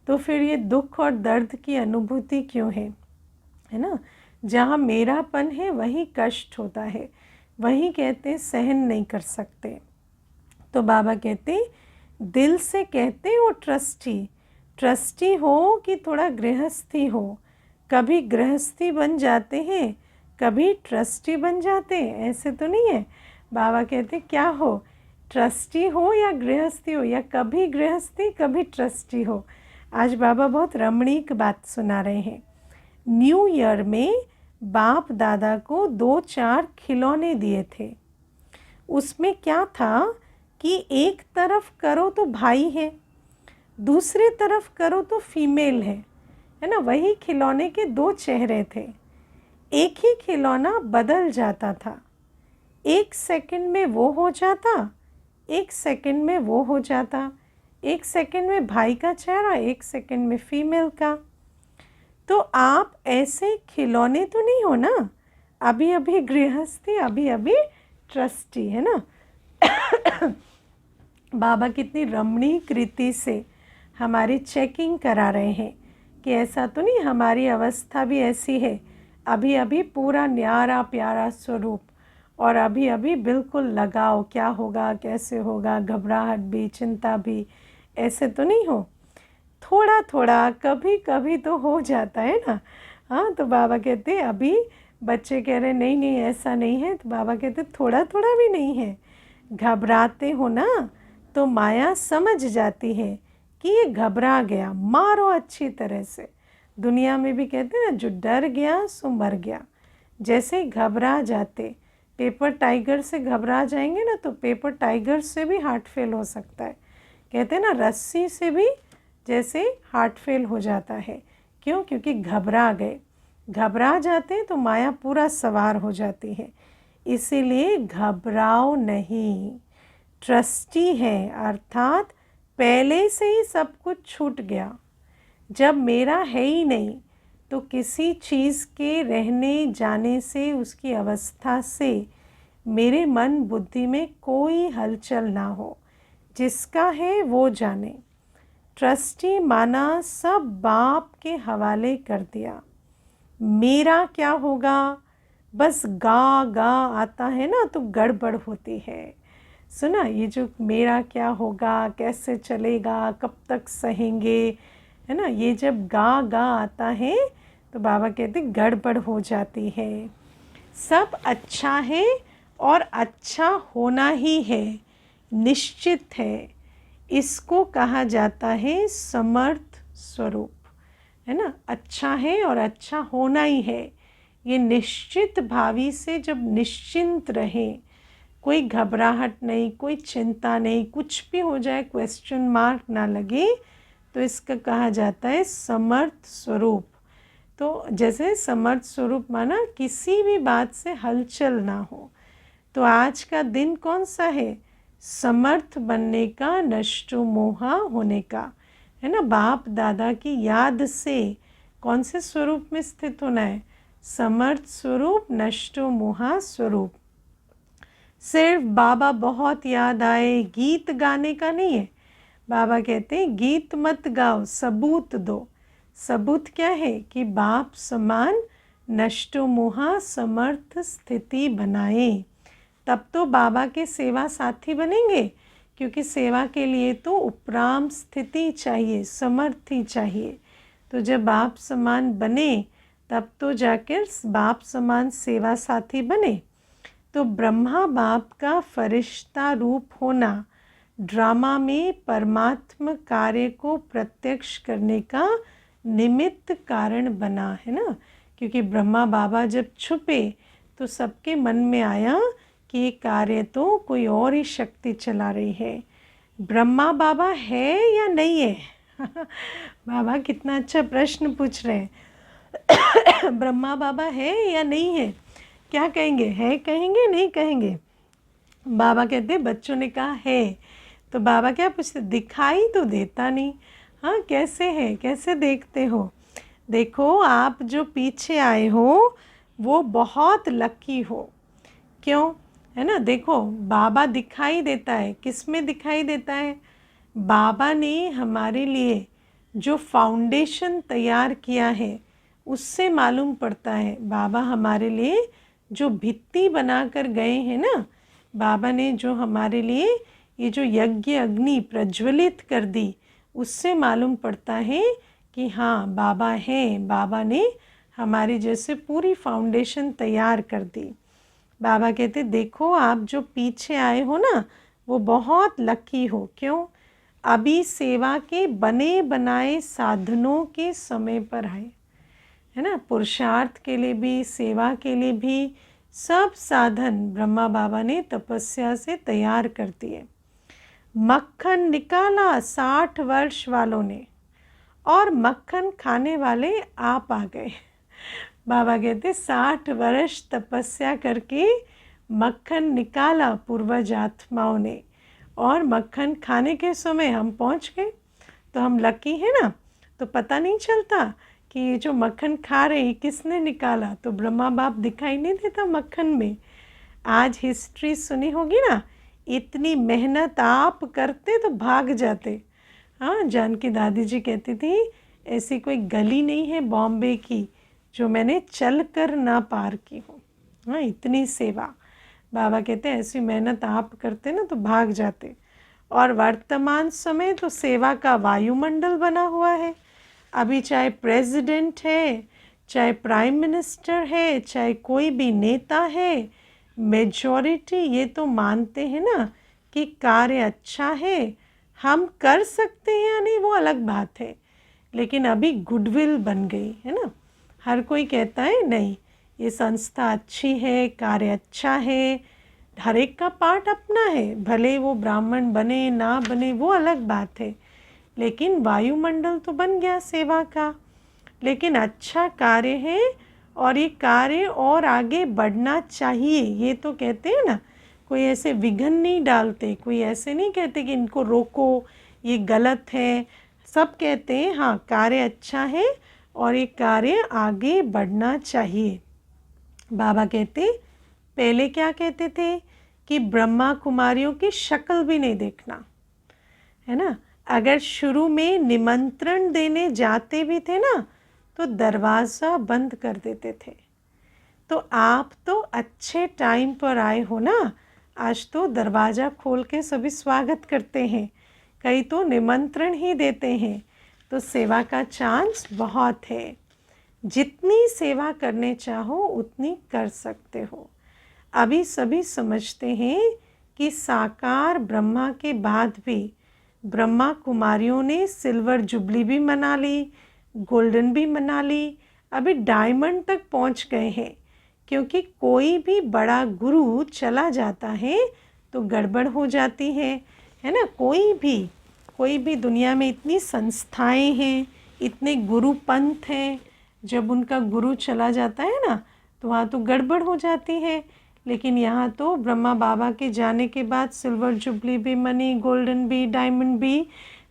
तो फिर ये दुख और दर्द की अनुभूति क्यों है ना। जहाँ मेरापन है वही कष्ट होता है, वही कहते सहन नहीं कर सकते। तो बाबा कहते दिल से कहते हो ट्रस्टी हो कि थोड़ा गृहस्थी हो। कभी गृहस्थी बन जाते हैं, कभी ट्रस्टी बन जाते हैं, ऐसे तो नहीं है। बाबा कहते क्या हो, ट्रस्टी हो या गृहस्थी हो, या कभी गृहस्थी कभी ट्रस्टी हो। आज बाबा बहुत रमणीक बात सुना रहे हैं। न्यू ईयर में बाप दादा को 2-4 खिलौने दिए थे। उसमें क्या था कि एक तरफ करो तो भाई है, दूसरी तरफ करो तो फीमेल है ना। वही खिलौने के दो चेहरे थे। एक ही खिलौना बदल जाता था, एक सेकंड में वो हो जाता, एक सेकंड में वो हो जाता, एक सेकंड में भाई का चेहरा, एक सेकंड में फीमेल का। तो आप ऐसे खिलौने तो नहीं हो ना, अभी अभी गृहस्थी, अभी अभी ट्रस्टी, है ना। बाबा कितनी रमणीक रीति से हमारी चेकिंग करा रहे हैं कि ऐसा तो नहीं, हमारी अवस्था भी ऐसी है, अभी अभी पूरा न्यारा प्यारा स्वरूप, और अभी अभी बिल्कुल लगाओ, क्या होगा कैसे होगा, घबराहट भी, चिंता भी, ऐसे तो नहीं हो। थोड़ा थोड़ा कभी कभी तो हो जाता है ना। हाँ, तो बाबा कहते अभी बच्चे कह रहे नहीं नहीं ऐसा नहीं है, तो बाबा कहते थोड़ा थोड़ा भी नहीं है। घबराते हो ना तो माया समझ जाती है कि ये घबरा गया, मारो अच्छी तरह से। दुनिया में भी कहते हैं ना, जो डर गया सो मर गया। जैसे घबरा जाते, पेपर टाइगर से घबरा जाएंगे ना तो पेपर टाइगर से भी हार्ट फेल हो सकता है। कहते हैं ना, रस्सी से भी जैसे हार्ट फेल हो जाता है। क्यों? क्योंकि घबरा गए। घबरा जाते तो माया पूरा सवार हो जाती है। इसीलिए घबराओ नहीं, ट्रस्टी है, अर्थात पहले से ही सब कुछ छूट गया। जब मेरा है ही नहीं तो किसी चीज़ के रहने जाने से, उसकी अवस्था से मेरे मन बुद्धि में कोई हलचल ना हो। जिसका है वो जाने। ट्रस्टी माना, सब बाप के हवाले कर दिया। मेरा क्या होगा, बस गा गा आता है ना तो गड़बड़ होती है। सुना, ये जो मेरा क्या होगा, कैसे चलेगा, कब तक सहेंगे, है ना, ये जब गा गा आता है तो बाबा कहते गड़बड़ हो जाती है। सब अच्छा है और अच्छा होना ही है, निश्चित है, इसको कहा जाता है समर्थ स्वरूप, है ना। अच्छा है और अच्छा होना ही है, ये निश्चित भावी से जब निश्चिंत रहे, कोई घबराहट नहीं, कोई चिंता नहीं, कुछ भी हो जाए क्वेश्चन मार्क ना लगे, तो इसका कहा जाता है समर्थ स्वरूप। तो जैसे समर्थ स्वरूप माना किसी भी बात से हलचल ना हो। तो आज का दिन कौन सा है? समर्थ बनने का, नष्टो मोहा होने का, है ना। बाप दादा की याद से कौन से स्वरूप में स्थित होना है? समर्थ स्वरूप, नष्टो मोहा स्वरूप। सिर्फ बाबा बहुत याद आए गीत गाने का नहीं है। बाबा कहते हैं गीत मत गाओ, सबूत दो। सबूत क्या है? कि बाप समान नष्टो मोहा समर्थ स्थिति बनाए, तब तो बाबा के सेवा साथी बनेंगे। क्योंकि सेवा के लिए तो उपराम स्थिति चाहिए, समर्थी चाहिए। तो जब बाप समान बने तब तो जाकर बाप समान सेवा साथी बने। तो ब्रह्मा बाप का फरिश्ता रूप होना ड्रामा में परमात्मा कार्य को प्रत्यक्ष करने का निमित्त कारण बना, है ना। क्योंकि ब्रह्मा बाबा जब छुपे तो सबके मन में आया कि ये कार्य तो कोई और ही शक्ति चला रही है। ब्रह्मा बाबा है या नहीं है? बाबा कितना अच्छा प्रश्न पूछ रहे हैं। ब्रह्मा बाबा है या नहीं है? क्या कहेंगे? है कहेंगे, नहीं कहेंगे? बाबा कहते बच्चों ने कहा है, तो बाबा क्या पूछते? दिखाई तो देता नहीं। हाँ, कैसे है, कैसे देखते हो? देखो, आप जो पीछे आए हो वो बहुत लकी हो। क्यों? है ना। देखो, बाबा दिखाई देता है, किस में दिखाई देता है? बाबा ने हमारे लिए जो फाउंडेशन तैयार किया है उससे मालूम पड़ता है। बाबा हमारे लिए जो भित्ति बना कर गए हैं ना, बाबा ने जो हमारे लिए ये जो यज्ञ अग्नि प्रज्वलित कर दी, उससे मालूम पड़ता है कि हाँ बाबा हैं, बाबा ने हमारी जैसे पूरी फाउंडेशन तैयार कर दी। बाबा कहते देखो, आप जो पीछे आए हो ना वो बहुत लकी हो। क्यों? अभी सेवा के बने बनाए साधनों के समय पर आए, है ना। पुरुषार्थ के लिए भी, सेवा के लिए भी सब साधन ब्रह्मा बाबा ने तपस्या से तैयार कर दिए। मक्खन निकाला 60 वर्ष वालों ने, और मक्खन खाने वाले आप आ गए। बाबा कहते 60 वर्ष तपस्या करके मक्खन निकाला पूर्वज आत्माओं ने, और मक्खन खाने के समय हम पहुंच गए। तो हम लकी हैं ना। तो पता नहीं चलता कि ये जो मक्खन खा रहे किसने निकाला, तो ब्रह्मा बाप दिखाई नहीं देता मक्खन में। आज हिस्ट्री सुनी होगी ना, इतनी मेहनत आप करते तो भाग जाते। हाँ, जानकी दादी जी कहती थी ऐसी कोई गली नहीं है बॉम्बे की जो मैंने चल कर ना पार की हो। हाँ, इतनी सेवा। बाबा कहते हैं ऐसी मेहनत आप करते ना तो भाग जाते। और वर्तमान समय तो सेवा का वायुमंडल बना हुआ है। अभी चाहे प्रेसिडेंट है, चाहे प्राइम मिनिस्टर है, चाहे कोई भी नेता है, मेजॉरिटी ये तो मानते हैं ना कि कार्य अच्छा है। हम कर सकते हैं या नहीं वो अलग बात है, लेकिन अभी गुडविल बन गई है ना। हर कोई कहता है नहीं ये संस्था अच्छी है, कार्य अच्छा है। हर एक का पार्ट अपना है, भले वो ब्राह्मण बने ना बने वो अलग बात है, लेकिन वायुमंडल तो बन गया सेवा का। लेकिन अच्छा कार्य है और ये कार्य और आगे बढ़ना चाहिए, ये तो कहते हैं ना। कोई ऐसे विघन नहीं डालते, कोई ऐसे नहीं कहते कि इनको रोको, ये गलत है। सब कहते हैं हाँ कार्य अच्छा है और ये कार्य आगे बढ़ना चाहिए। बाबा कहते पहले क्या कहते थे कि ब्रह्मा कुमारियों की शक्ल भी नहीं देखना, है ना। अगर शुरू में निमंत्रण देने जाते भी थे ना तो दरवाज़ा बंद कर देते थे। तो आप तो अच्छे टाइम पर आए हो ना, आज तो दरवाज़ा खोल के सभी स्वागत करते हैं, कई तो निमंत्रण ही देते हैं। तो सेवा का चांस बहुत है, जितनी सेवा करने चाहो उतनी कर सकते हो। अभी सभी समझते हैं कि साकार ब्रह्मा के बाद भी ब्रह्मा कुमारियों ने सिल्वर जुबली भी मना ली, गोल्डन भी मना ली, अभी डायमंड तक पहुंच गए हैं। क्योंकि कोई भी बड़ा गुरु चला जाता है तो गड़बड़ हो जाती है ना। कोई भी दुनिया में इतनी संस्थाएं हैं, इतने गुरु पंथ हैं, जब उनका गुरु चला जाता है ना तो वहाँ तो गड़बड़ हो जाती है। लेकिन यहाँ तो ब्रह्मा बाबा के जाने के बाद सिल्वर जुबली भी मनी, गोल्डन भी, डायमंड भी,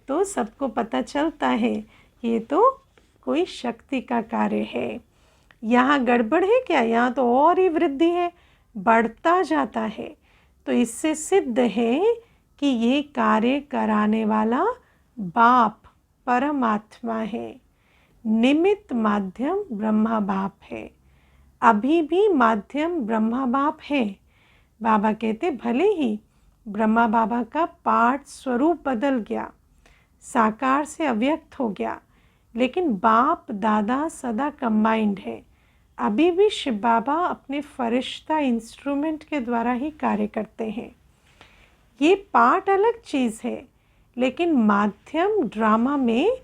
तो सबको पता चलता है ये तो कोई शक्ति का कार्य है। यहाँ गड़बड़ है क्या? यहाँ तो और ही वृद्धि है, बढ़ता जाता है। तो इससे सिद्ध है कि ये कार्य कराने वाला बाप परमात्मा है, निमित्त माध्यम ब्रह्मा बाप है। अभी भी माध्यम ब्रह्मा बाप है। बाबा कहते भले ही ब्रह्मा बाबा का पाठ स्वरूप बदल गया, साकार से अव्यक्त हो गया, लेकिन बाप दादा सदा कंबाइंड है। अभी भी शिव बाबा अपने फरिश्ता इंस्ट्रूमेंट के द्वारा ही कार्य करते हैं। ये पार्ट अलग चीज़ है, लेकिन माध्यम ड्रामा में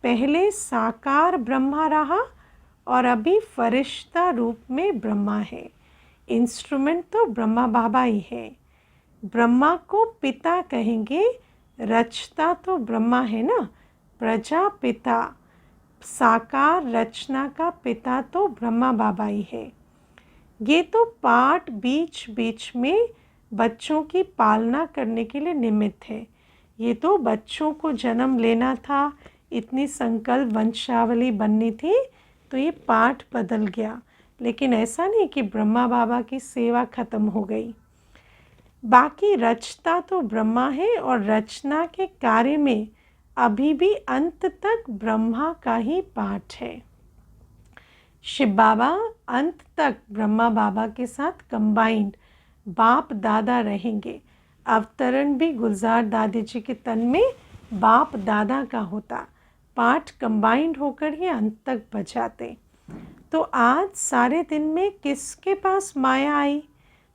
पहले साकार ब्रह्मा रहा और अभी फरिश्ता रूप में ब्रह्मा है। इंस्ट्रूमेंट तो ब्रह्मा बाबा ही है। ब्रह्मा को पिता कहेंगे, रचता तो ब्रह्मा है ना, प्रजापिता। साकार रचना का पिता तो ब्रह्मा बाबा ही है। ये तो पाठ बीच बीच में बच्चों की पालना करने के लिए निमित्त है। ये तो बच्चों को जन्म लेना था, इतनी संकल्प वंशावली बननी थी, तो ये पाठ बदल गया। लेकिन ऐसा नहीं कि ब्रह्मा बाबा की सेवा खत्म हो गई। बाकी रचता तो ब्रह्मा है और रचना के कार्य में अभी भी अंत तक ब्रह्मा का ही पाठ है। शिव बाबा अंत तक ब्रह्मा बाबा के साथ कंबाइंड बाप दादा रहेंगे। अवतरण भी गुलजार दादी जी के तन में बाप दादा का होता, पाठ कंबाइंड होकर ही अंत तक बजाते। तो आज सारे दिन में किसके पास माया आई?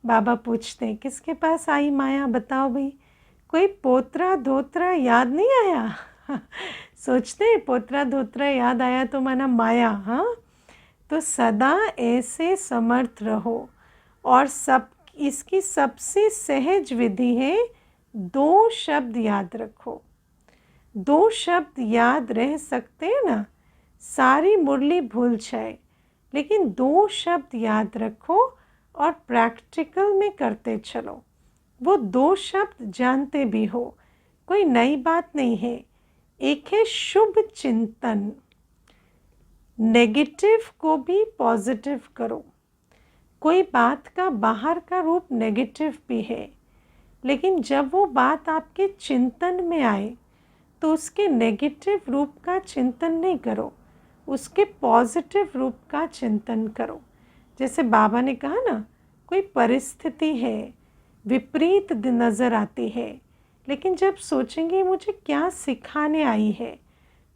बाबा पूछते हैं किसके पास आई माया, बताओ भाई। कोई पोतरा धोत्रा याद नहीं आया? सोचते हैं पोतरा धोत्रा याद आया तो माना माया। हाँ, तो सदा ऐसे समर्थ रहो। और सब इसकी सबसे सहज विधि है, 2 शब्द याद रखो। 2 शब्द याद रह सकते हैं ना, सारी मुरली भूल जाए, लेकिन 2 शब्द याद रखो और प्रैक्टिकल में करते चलो। वो 2 शब्द जानते भी हो, कोई नई बात नहीं है। एक है शुभ चिंतन। नेगेटिव को भी पॉजिटिव करो। कोई बात का बाहर का रूप नेगेटिव भी है, लेकिन जब वो बात आपके चिंतन में आए तो उसके नेगेटिव रूप का चिंतन नहीं करो, उसके पॉजिटिव रूप का चिंतन करो। जैसे बाबा ने कहा ना, कोई परिस्थिति है, विपरीत नज़र आती है, लेकिन जब सोचेंगे मुझे क्या सिखाने आई है,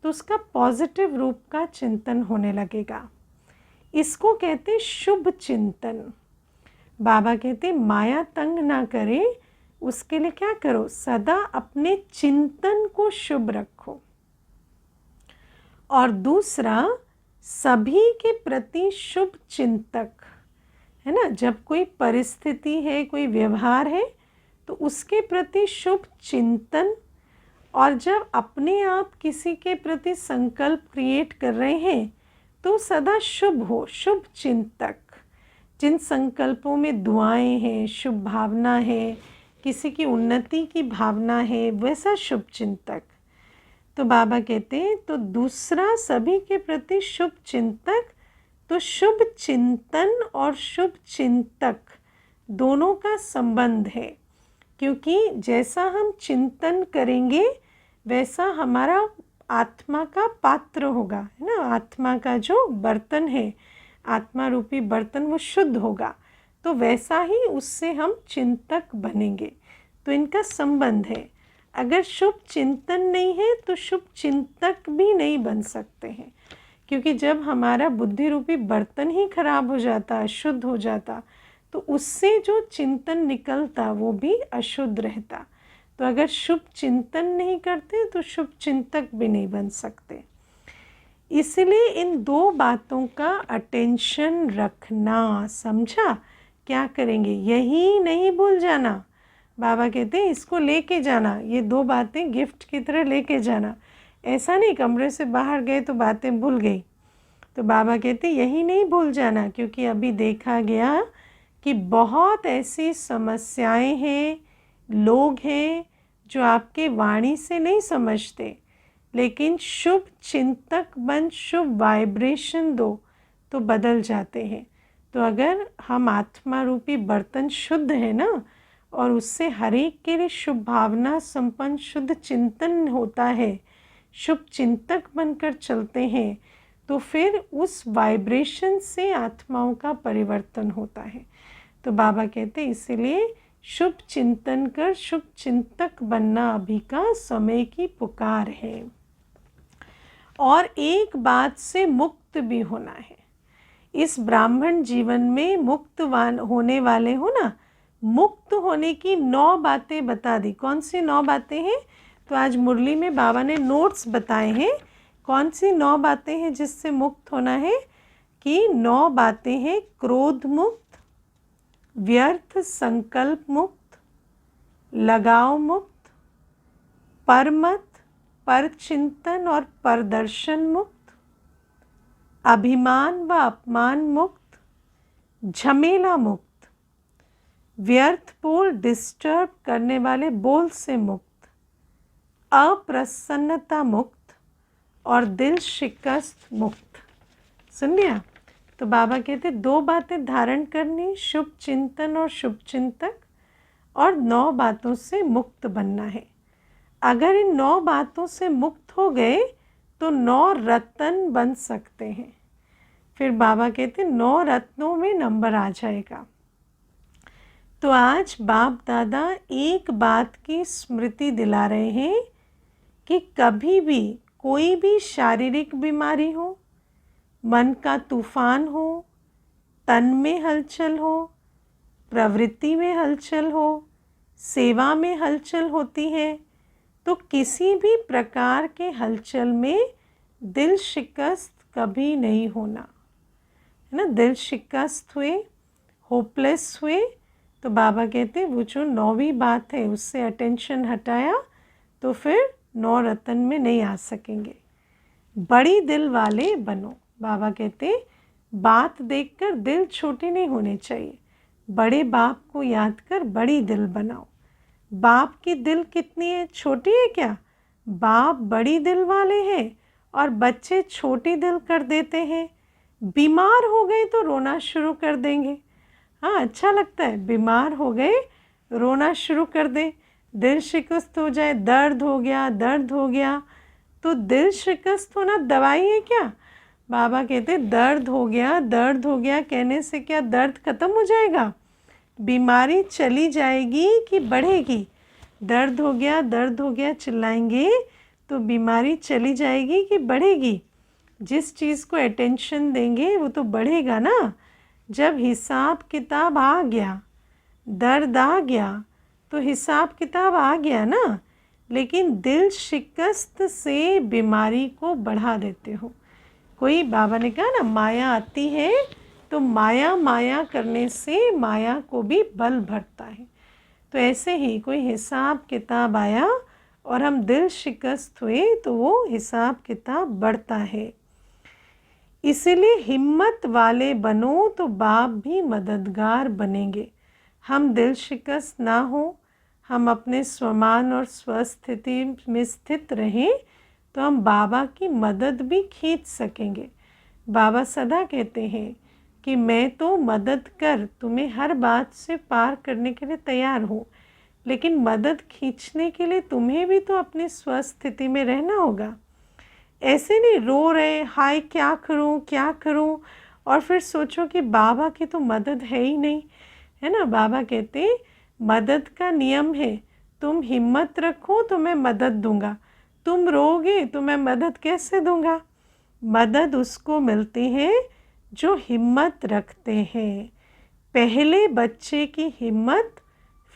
तो उसका पॉजिटिव रूप का चिंतन होने लगेगा। इसको कहते शुभ चिंतन। बाबा कहते माया तंग ना करे, उसके लिए क्या करो, सदा अपने चिंतन को शुभ रखो। और दूसरा, सभी के प्रति शुभ चिंतक है ना। जब कोई परिस्थिति है, कोई व्यवहार है, तो उसके प्रति शुभ चिंतन। और जब अपने आप किसी के प्रति संकल्प क्रिएट कर रहे हैं तो सदा शुभ हो, शुभ चिंतक। जिन संकल्पों में दुआएं हैं, शुभ भावना है, किसी की उन्नति की भावना है, वैसा शुभ चिंतक। तो बाबा कहते हैं तो दूसरा सभी के प्रति शुभ चिंतक। तो शुभ चिंतन और शुभ चिंतक दोनों का संबंध है, क्योंकि जैसा हम चिंतन करेंगे वैसा हमारा आत्मा का पात्र होगा, है ना। आत्मा का जो बर्तन है, आत्मा रूपी बर्तन, वो शुद्ध होगा, तो वैसा ही उससे हम चिंतक बनेंगे। तो इनका संबंध है। अगर शुभ चिंतन नहीं है तो शुभ चिंतक भी नहीं बन सकते हैं, क्योंकि जब हमारा बुद्धि रूपी बर्तन ही खराब हो जाता, शुद्ध हो जाता, तो उससे जो चिंतन निकलता वो भी अशुद्ध रहता। तो अगर शुभ चिंतन नहीं करते तो शुभ चिंतक भी नहीं बन सकते। इसलिए इन दो बातों का अटेंशन रखना, समझा? क्या करेंगे, यही नहीं भूल जाना। बाबा कहते हैं इसको लेके जाना, ये दो बातें गिफ्ट की तरह लेके जाना। ऐसा नहीं कमरे से बाहर गए तो बातें भूल गई। तो बाबा कहते यही नहीं भूल जाना, क्योंकि अभी देखा गया कि बहुत ऐसी समस्याएं हैं, लोग हैं जो आपके वाणी से नहीं समझते, लेकिन शुभ चिंतक बन शुभ वाइब्रेशन दो तो बदल जाते हैं। तो अगर हम आत्मा रूपी बर्तन शुद्ध है ना, और उससे हर एक के लिए शुभ भावना संपन्न शुद्ध चिंतन होता है, शुभ चिंतक बनकर चलते हैं, तो फिर उस वाइब्रेशन से आत्माओं का परिवर्तन होता है। तो बाबा कहते हैं इसीलिए शुभ चिंतन कर शुभ चिंतक बनना अभी का समय की पुकार है। और एक बात से मुक्त भी होना है। इस ब्राह्मण जीवन में मुक्त होने वाले हो ना, मुक्त होने की 9 बातें बता दी। कौन सी 9 बातें हैं? तो आज मुरली में बाबा ने नोट्स बताए हैं। कौन सी 9 बातें हैं जिससे मुक्त होना है? कि 9 बातें हैं क्रोध मुक्त, व्यर्थ संकल्प मुक्त, लगाव मुक्त, परमत, परचिंतन और परदर्शन मुक्त, अभिमान व अपमान मुक्त, झमेला मुक्त, व्यर्थ बोल डिस्टर्ब करने वाले बोल से मुक्त, अप्रसन्नता मुक्त और दिल शिकस्त मुक्त। सुन लिया? तो बाबा कहते 2 बातें धारण करनी, शुभ चिंतन और शुभ चिंतक, और 9 बातों से मुक्त बनना है। अगर इन 9 बातों से मुक्त हो गए तो 9 रत्न बन सकते हैं। फिर बाबा कहते 9 रत्नों में नंबर आ जाएगा। तो आज बाप दादा एक बात की स्मृति दिला रहे हैं कि कभी भी कोई भी शारीरिक बीमारी हो, मन का तूफान हो, तन में हलचल हो, प्रवृत्ति में हलचल हो, सेवा में हलचल होती है, तो किसी भी प्रकार के हलचल में दिल शिकस्त कभी नहीं होना है ना। दिल शिकस्त हुए, होपलेस हुए, तो बाबा कहते वो जो 9वीं बात है उससे अटेंशन हटाया तो फिर 9 रत्न में नहीं आ सकेंगे। बड़ी दिल वाले बनो। बाबा कहते बात देखकर दिल छोटी नहीं होनी चाहिए, बड़े बाप को याद कर बड़ी दिल बनाओ। बाप की दिल कितनी है, छोटी है क्या? बाप बड़ी दिल वाले हैं और बच्चे छोटी दिल कर देते हैं। बीमार हो गए तो रोना शुरू कर देंगे। हाँ, अच्छा लगता है, बीमार हो गए रोना शुरू कर दे, दिल शिकस्त हो जाए, दर्द हो गया। तो दिल शिकस्त होना दवाई है क्या? बाबा कहते दर्द हो गया कहने से क्या दर्द खत्म हो जाएगा? बीमारी चली जाएगी कि बढ़ेगी? दर्द हो गया चिल्लाएंगे तो बीमारी चली जाएगी कि बढ़ेगी? जिस चीज़ को अटेंशन देंगे वो तो बढ़ेगा ना। जब हिसाब किताब आ गया, दर्द आ गया, तो हिसाब किताब आ गया ना। लेकिन दिल शिकस्त से बीमारी को बढ़ा देते हो। कोई बाबा ने कहा ना, माया आती है तो माया करने से माया को भी बल भरता है। तो ऐसे ही कोई हिसाब किताब आया और हम दिल शिकस्त हुए तो वो हिसाब किताब बढ़ता है। इसीलिए हिम्मत वाले बनो तो बाप भी मददगार बनेंगे। हम दिल शिकस्त ना हो, हम अपने स्वमान और स्वस्थिति में स्थित रहें तो हम बाबा की मदद भी खींच सकेंगे। बाबा सदा कहते हैं कि मैं तो मदद कर तुम्हें हर बात से पार करने के लिए तैयार हूँ, लेकिन मदद खींचने के लिए तुम्हें भी तो अपनी स्वस्थिति में रहना होगा। ऐसे नहीं रो रहे हाय क्या करूं और फिर सोचो कि बाबा की तो मदद है ही नहीं, है ना। बाबा कहते मदद का नियम है, तुम हिम्मत रखो तो मैं मदद दूंगा, तुम रोगे तो मैं मदद कैसे दूंगा? मदद उसको मिलती है जो हिम्मत रखते हैं, पहले बच्चे की हिम्मत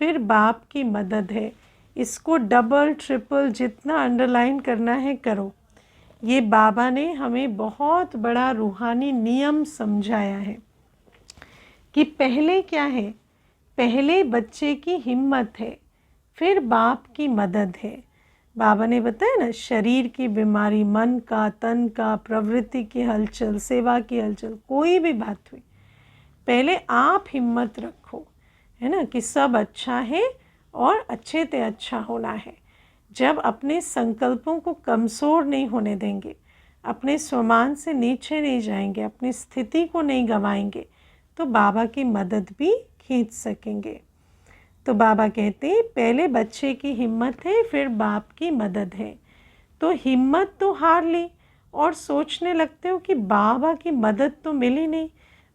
फिर बाप की मदद है। इसको डबल ट्रिपल जितना अंडरलाइन करना है करो। ये बाबा ने हमें बहुत बड़ा रूहानी नियम समझाया है कि पहले क्या है, पहले बच्चे की हिम्मत है फिर बाप की मदद है। बाबा ने बताया ना, शरीर की बीमारी, मन का, तन का, प्रवृत्ति की हलचल, सेवा की हलचल, कोई भी बात हुई, पहले आप हिम्मत रखो, है ना, कि सब अच्छा है और अच्छे से अच्छा होना है। जब अपने संकल्पों को कमज़ोर नहीं होने देंगे, अपने स्वमान से नीचे नहीं जाएंगे, अपनी स्थिति को नहीं गंवाएंगे, तो बाबा की मदद भी खींच सकेंगे। तो बाबा कहते हैं पहले बच्चे की हिम्मत है फिर बाप की मदद है। तो हिम्मत तो हार ली और सोचने लगते हो कि बाबा की मदद तो मिली नहीं,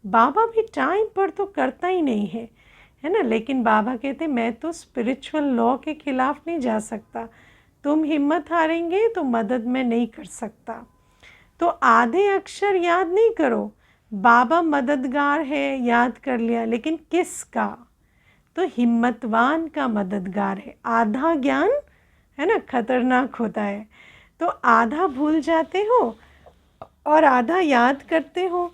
बाबा भी टाइम पर तो करता ही नहीं है, है ना। लेकिन बाबा कहते मैं तो स्पिरिचुअल लॉ के खिलाफ नहीं जा सकता, तुम हिम्मत हारेंगे तो मदद मैं नहीं कर सकता। तो आधे अक्षर याद नहीं करो, बाबा मददगार है याद कर लिया, लेकिन किसका? तो हिम्मतवान का मददगार है। आधा ज्ञान, है ना, खतरनाक होता है। तो आधा भूल जाते हो और आधा याद करते हो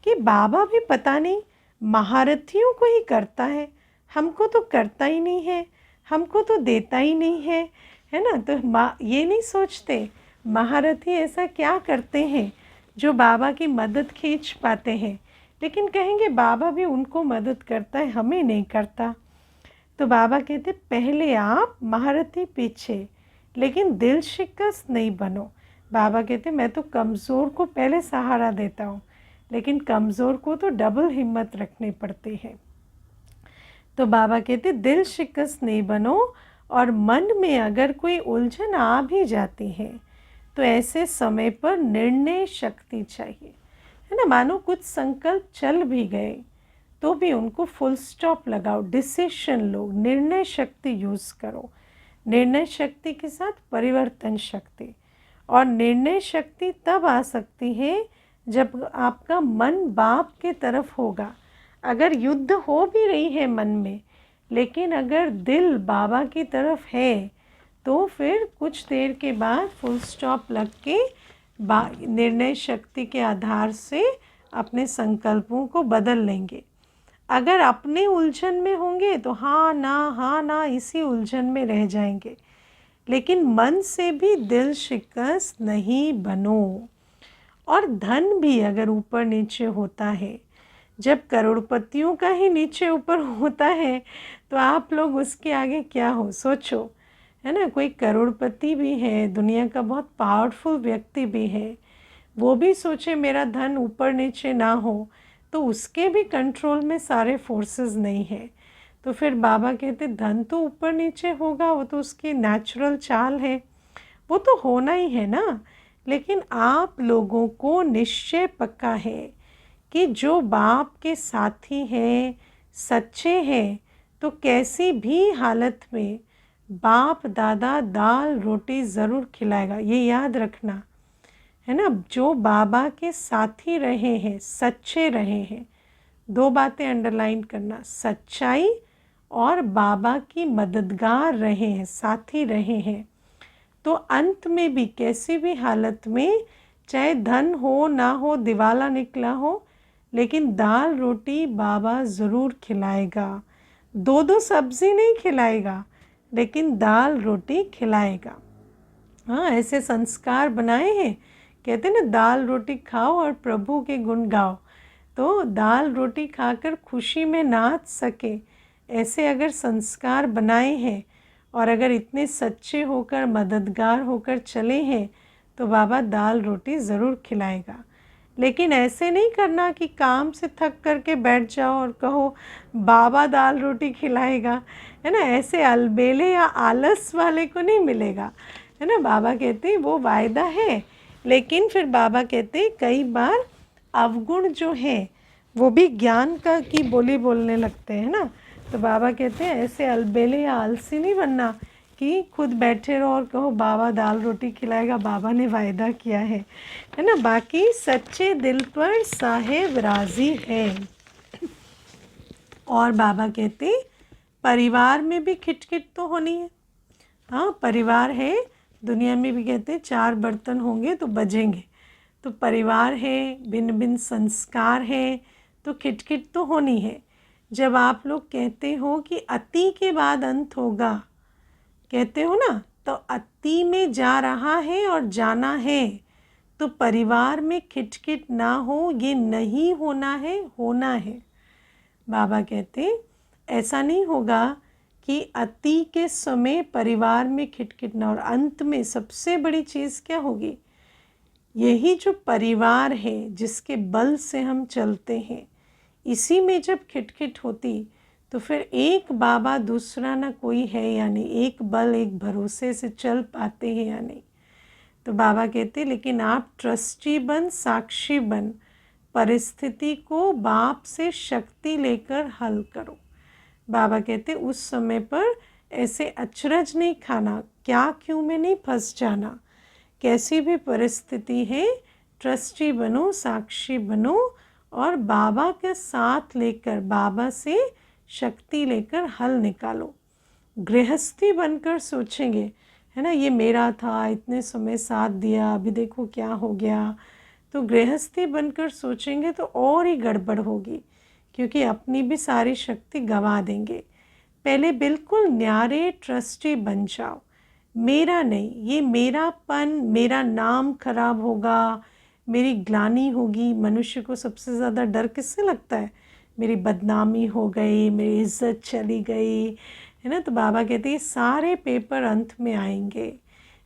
कि बाबा भी पता नहीं महारथियों को ही करता है, हमको तो करता ही नहीं है, हमको तो देता ही नहीं है ना। तो ये नहीं सोचते महारथी ऐसा क्या करते हैं जो बाबा की मदद खींच पाते हैं, लेकिन कहेंगे बाबा भी उनको मदद करता है, हमें नहीं करता। तो बाबा कहते पहले आप महारथी पीछे, लेकिन दिल शिकस्त नहीं बनो। बाबा कहते मैं तो कमज़ोर को पहले सहारा देता हूँ, लेकिन कमज़ोर को तो डबल हिम्मत रखनी पड़ती है। तो बाबा कहते दिल शिकस्त नहीं बनो, और मन में अगर कोई उलझन आ भी जाती है तो ऐसे समय पर निर्णय शक्ति चाहिए, है ना। मानो कुछ संकल्प चल भी गए तो भी उनको फुल स्टॉप लगाओ, डिसीशन लो, निर्णय शक्ति यूज़ करो। निर्णय शक्ति के साथ परिवर्तन शक्ति, और निर्णय शक्ति तब आ सकती है जब आपका मन बाप के तरफ होगा। अगर युद्ध हो भी रही है मन में, लेकिन अगर दिल बाबा की तरफ है तो फिर कुछ देर के बाद फुल स्टॉप लग के निर्णय शक्ति के आधार से अपने संकल्पों को बदल लेंगे। अगर अपने उलझन में होंगे तो हाँ ना इसी उलझन में रह जाएंगे। लेकिन मन से भी दिल शिकस्त नहीं बनो। और धन भी अगर ऊपर नीचे होता है, जब करोड़पतियों का ही नीचे ऊपर होता है तो आप लोग उसके आगे क्या हो, सोचो, है ना। कोई करोड़पति भी है, दुनिया का बहुत पावरफुल व्यक्ति भी है, वो भी सोचे मेरा धन ऊपर नीचे ना हो, तो उसके भी कंट्रोल में सारे फोर्सेस नहीं है। तो फिर बाबा कहते धन तो ऊपर नीचे होगा, वो तो उसकी नेचुरल चाल है, वो तो होना ही है ना। लेकिन आप लोगों को निश्चय पक्का है कि जो बाप के साथी हैं, सच्चे हैं, तो कैसी भी हालत में बाप दादा दाल रोटी ज़रूर खिलाएगा, ये याद रखना, है ना। जो बाबा के साथी रहे हैं, सच्चे रहे हैं, दो बातें अंडरलाइन करना, सच्चाई और बाबा की मददगार रहे हैं, साथी रहे हैं, तो अंत में भी कैसी भी हालत में, चाहे धन हो ना हो, दिवाला निकला हो, लेकिन दाल रोटी बाबा ज़रूर खिलाएगा। दो दो सब्ज़ी नहीं खिलाएगा, लेकिन दाल रोटी खिलाएगा। हाँ, ऐसे संस्कार बनाए हैं, कहते हैं ना दाल रोटी खाओ और प्रभु के गुण गाओ। तो दाल रोटी खाकर खुशी में नाच सके, ऐसे अगर संस्कार बनाए हैं और अगर इतने सच्चे होकर मददगार होकर चले हैं तो बाबा दाल रोटी ज़रूर खिलाएगा। लेकिन ऐसे नहीं करना कि काम से थक करके बैठ जाओ और कहो बाबा दाल रोटी खिलाएगा, है ना। ऐसे अलबेले या आलस वाले को नहीं मिलेगा, है ना। बाबा कहते हैं वो वायदा है, लेकिन फिर बाबा कहते हैं कई बार अवगुण जो है वो भी ज्ञान का की बोली बोलने लगते हैं ना। तो बाबा कहते हैं ऐसे अलबेले या आलसी नहीं बनना कि खुद बैठे रहो और कहो बाबा दाल रोटी खिलाएगा, बाबा ने वायदा किया है ना। बाकी सच्चे दिल पर साहेब राजी है। और बाबा कहते परिवार में भी खिटखिट तो होनी है। हाँ, परिवार है, दुनिया में भी कहते 4 बर्तन होंगे तो बजेंगे। तो परिवार है, भिन्न भिन्न संस्कार है, तो खिटखिट तो होनी है। जब आप लोग कहते हो कि अति के बाद अंत होगा, कहते हो ना, तो अति में जा रहा है और जाना है, तो परिवार में खिटखिट ना हो, ये नहीं होना है, होना है। बाबा कहते ऐसा नहीं होगा कि अति के समय परिवार में खिटखिट ना, और अंत में सबसे बड़ी चीज़ क्या होगी, यही जो परिवार है जिसके बल से हम चलते हैं, इसी में जब खिटखिट होती तो फिर एक बाबा दूसरा ना कोई है या नहीं, एक बल एक भरोसे से चल पाते हैं या नहीं। तो बाबा कहते लेकिन आप ट्रस्टी बन, साक्षी बन, परिस्थिति को बाप से शक्ति लेकर हल करो। बाबा कहते उस समय पर ऐसे अचरज नहीं खाना, क्या क्यों में नहीं फंस जाना। कैसी भी परिस्थिति है, ट्रस्टी बनो, साक्षी बनो, और बाबा के साथ लेकर, बाबा से शक्ति लेकर हल निकालो। गृहस्थी बनकर सोचेंगे, है ना, ये मेरा था, इतने समय साथ दिया, अभी देखो क्या हो गया। तो गृहस्थी बनकर सोचेंगे तो और ही गड़बड़ होगी, क्योंकि अपनी भी सारी शक्ति गंवा देंगे। पहले बिल्कुल न्यारे ट्रस्टी बन जाओ, मेरा नहीं, ये मेरापन, मेरा नाम खराब होगा, मेरी ग्लानि होगी। मनुष्य को सबसे ज़्यादा डर किससे लगता है, मेरी बदनामी हो गई, मेरी इज्जत चली गई, है ना। तो बाबा कहते हैं सारे पेपर अंत में आएंगे।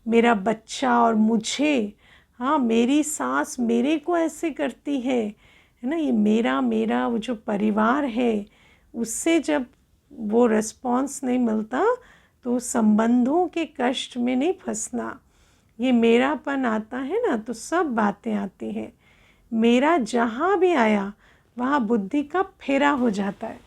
मेरा बच्चा और मुझे, हाँ, मेरी सास मेरे को ऐसे करती है ना, ये मेरा वो जो परिवार है, उससे जब वो रिस्पॉन्स नहीं मिलता तो संबंधों के कष्ट में नहीं फंसना। ये मेरापन आता है ना, तो सब बातें आती हैं। मेरा जहाँ भी आया वहाँ बुद्धि का फेरा हो जाता है,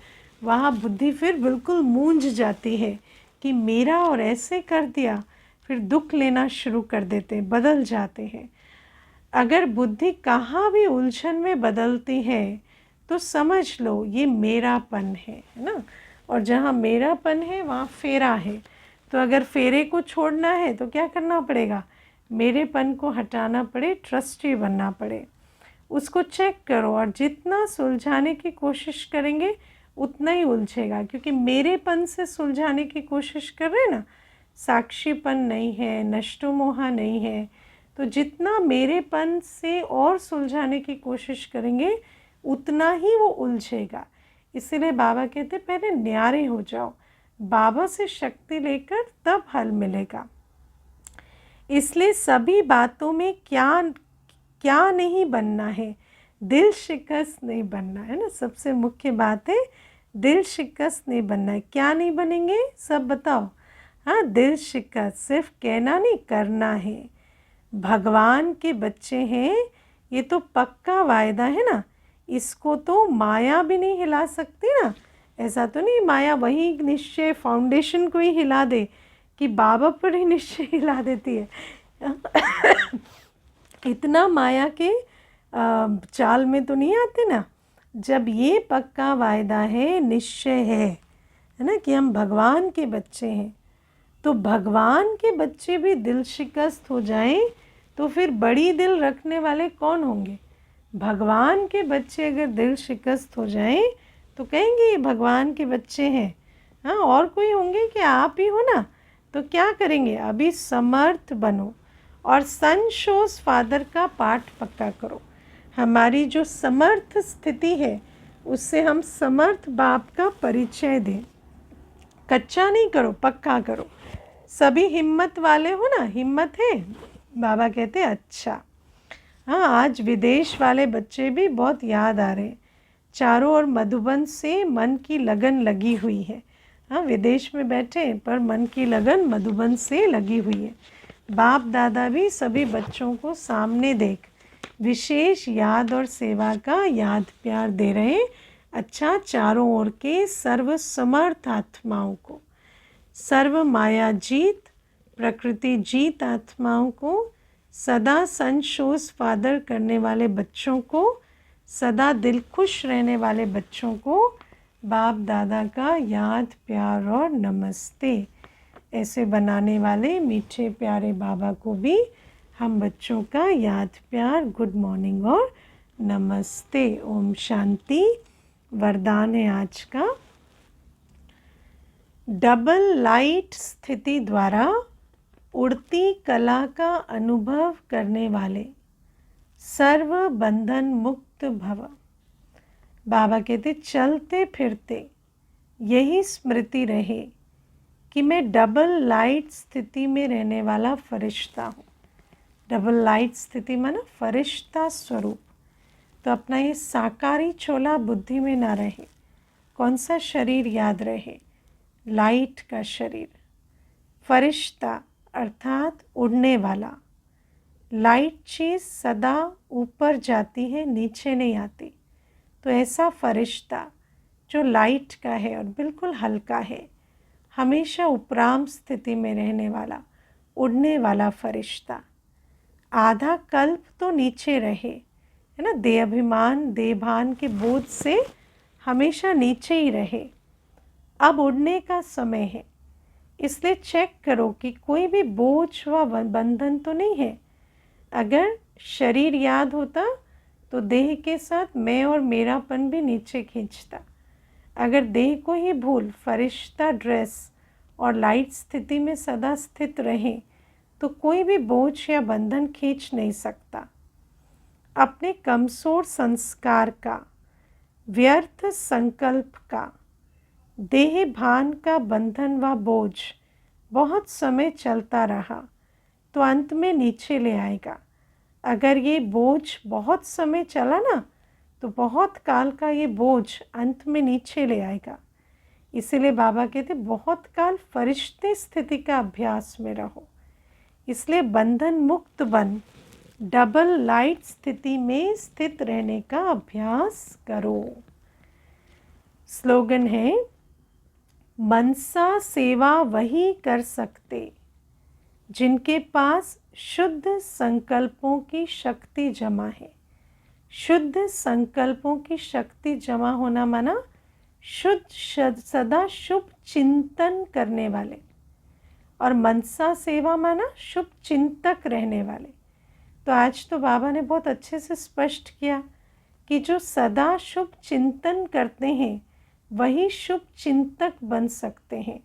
वहाँ बुद्धि फिर बिल्कुल मूंझ जाती है कि मेरा, और ऐसे कर दिया, फिर दुख लेना शुरू कर देते हैं, बदल जाते हैं। अगर बुद्धि कहाँ भी उलझन में बदलती है तो समझ लो ये मेरापन है ना। और जहाँ मेरापन है वहाँ फेरा है। तो अगर फेरे को छोड़ना है तो क्या करना पड़ेगा, मेरेपन को हटाना पड़े, ट्रस्टी बनना पड़े। उसको चेक करो, और जितना सुलझाने की कोशिश करेंगे उतना ही उलझेगा, क्योंकि मेरेपन से सुलझाने की कोशिश कर रहे हैं ना, साक्षीपन नहीं है, नष्टो मोहा नहीं है। तो जितना मेरेपन से और सुलझाने की कोशिश करेंगे उतना ही वो उलझेगा। इसीलिए बाबा कहते पहले न्यारे हो जाओ, बाबा से शक्ति लेकर तब हल मिलेगा। इसलिए सभी बातों में क्या नहीं बनना है, दिल शिकस्त नहीं बनना है ना। सबसे मुख्य बात है दिल शिकस्त नहीं बनना है। क्या नहीं बनेंगे सब बताओ। हाँ, दिल शिकस्त, सिर्फ कहना नहीं, करना है। भगवान के बच्चे हैं, ये तो पक्का वायदा है ना, इसको तो माया भी नहीं हिला सकती ना। ऐसा तो नहीं माया वही निश्चय फाउंडेशन को ही हिला दे, कि बाबा पर ही निश्चय हिला देती है। इतना माया के चाल में तो नहीं आते ना। जब ये पक्का वायदा है, निश्चय है ना, कि हम भगवान के बच्चे हैं, तो भगवान के बच्चे भी दिल शिकस्त हो जाएं तो फिर बड़ी दिल रखने वाले कौन होंगे। भगवान के बच्चे अगर दिल शिकस्त हो जाएं तो कहेंगे ये भगवान के बच्चे हैं। हाँ, और कोई होंगे कि आप ही हो ना। तो क्या करेंगे, अभी समर्थ बनो और सन शोज फादर का पाठ पक्का करो। हमारी जो समर्थ स्थिति है उससे हम समर्थ बाप का परिचय दें। कच्चा नहीं करो, पक्का करो। सभी हिम्मत वाले हो ना, हिम्मत है। बाबा कहते अच्छा। हाँ, आज विदेश वाले बच्चे भी बहुत याद आ रहे हैं। चारों ओर मधुबन से मन की लगन लगी हुई है। हाँ, विदेश में बैठे पर मन की लगन मधुबन से लगी हुई है। बाप दादा भी सभी बच्चों को सामने देख विशेष याद और सेवा का याद प्यार दे रहे हैं। अच्छा, चारों ओर के सर्व समर्थ आत्माओं को, सर्व माया जीत, प्रकृति जीत आत्माओं को, सदा संशोष फादर करने वाले बच्चों को, सदा दिल खुश रहने वाले बच्चों को, बाप दादा का याद प्यार और नमस्ते। ऐसे बनाने वाले मीठे प्यारे बाबा को भी हम बच्चों का याद प्यार, गुड मॉर्निंग और नमस्ते। ओम शांति। वरदान है आज का, डबल लाइट स्थिति द्वारा उड़ती कला का अनुभव करने वाले सर्व बंधन मुक्त भव। बाबा कहते चलते फिरते यही स्मृति रहे कि मैं डबल लाइट स्थिति में रहने वाला फरिश्ता हूँ। डबल लाइट स्थिति माना फरिश्ता स्वरूप। तो अपना ये साकारी चोला बुद्धि में ना रहे। कौन सा शरीर याद रहे? लाइट का शरीर। फरिश्ता अर्थात उड़ने वाला। लाइट चीज़ सदा ऊपर जाती है, नीचे नहीं आती। तो ऐसा फरिश्ता जो लाइट का है और बिल्कुल हल्का है, हमेशा उपराम स्थिति में रहने वाला, उड़ने वाला फरिश्ता। आधा कल्प तो नीचे रहे, है ना, देहाभिमान देहभान के बोझ से हमेशा नीचे ही रहे। अब उड़ने का समय है, इसलिए चेक करो कि कोई भी बोझ व बंधन तो नहीं है। अगर शरीर याद होता तो देह के साथ मैं और मेरापन भी नीचे खींचता। अगर देह को ही भूल फरिश्ता ड्रेस और लाइट स्थिति में सदा स्थित रहे तो कोई भी बोझ या बंधन खींच नहीं सकता। अपने कमजोर संस्कार का, व्यर्थ संकल्प का, देह भान का बंधन व बोझ बहुत समय चलता रहा तो अंत में नीचे ले आएगा। अगर ये बोझ बहुत समय चला ना तो बहुत काल का ये बोझ अंत में नीचे ले आएगा। इसीलिए बाबा कहते बहुत काल फरिश्ते स्थिति का अभ्यास में रहो। इसलिए बंधन मुक्त बन डबल लाइट स्थिति में स्थित रहने का अभ्यास करो। स्लोगन है, मनसा सेवा वही कर सकते जिनके पास शुद्ध संकल्पों की शक्ति जमा है। शुद्ध संकल्पों की शक्ति जमा होना माना शुद्ध सदा शुभ चिंतन करने वाले, और मनसा सेवा माना शुभ चिंतक रहने वाले। तो आज तो बाबा ने बहुत अच्छे से स्पष्ट किया कि जो सदा शुभ चिंतन करते हैं वही शुभ चिंतक बन सकते हैं,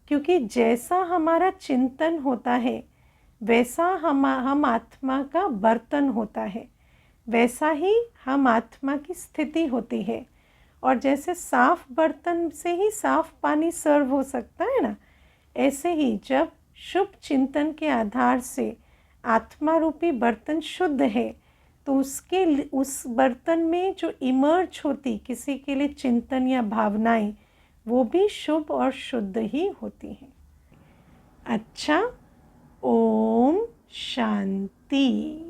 क्योंकि जैसा हमारा चिंतन होता है वैसा हम आत्मा का बर्तन होता है, वैसा ही हम आत्मा की स्थिति होती है। और जैसे साफ बर्तन से ही साफ पानी सर्व हो सकता है ना, ऐसे ही जब शुभ चिंतन के आधार से आत्मा रूपी बर्तन शुद्ध है तो उस बर्तन में जो इमर्ज होती किसी के लिए चिंतन या भावनाएं, वो भी शुभ और शुद्ध ही होती हैं। अच्छा, ओम शांति।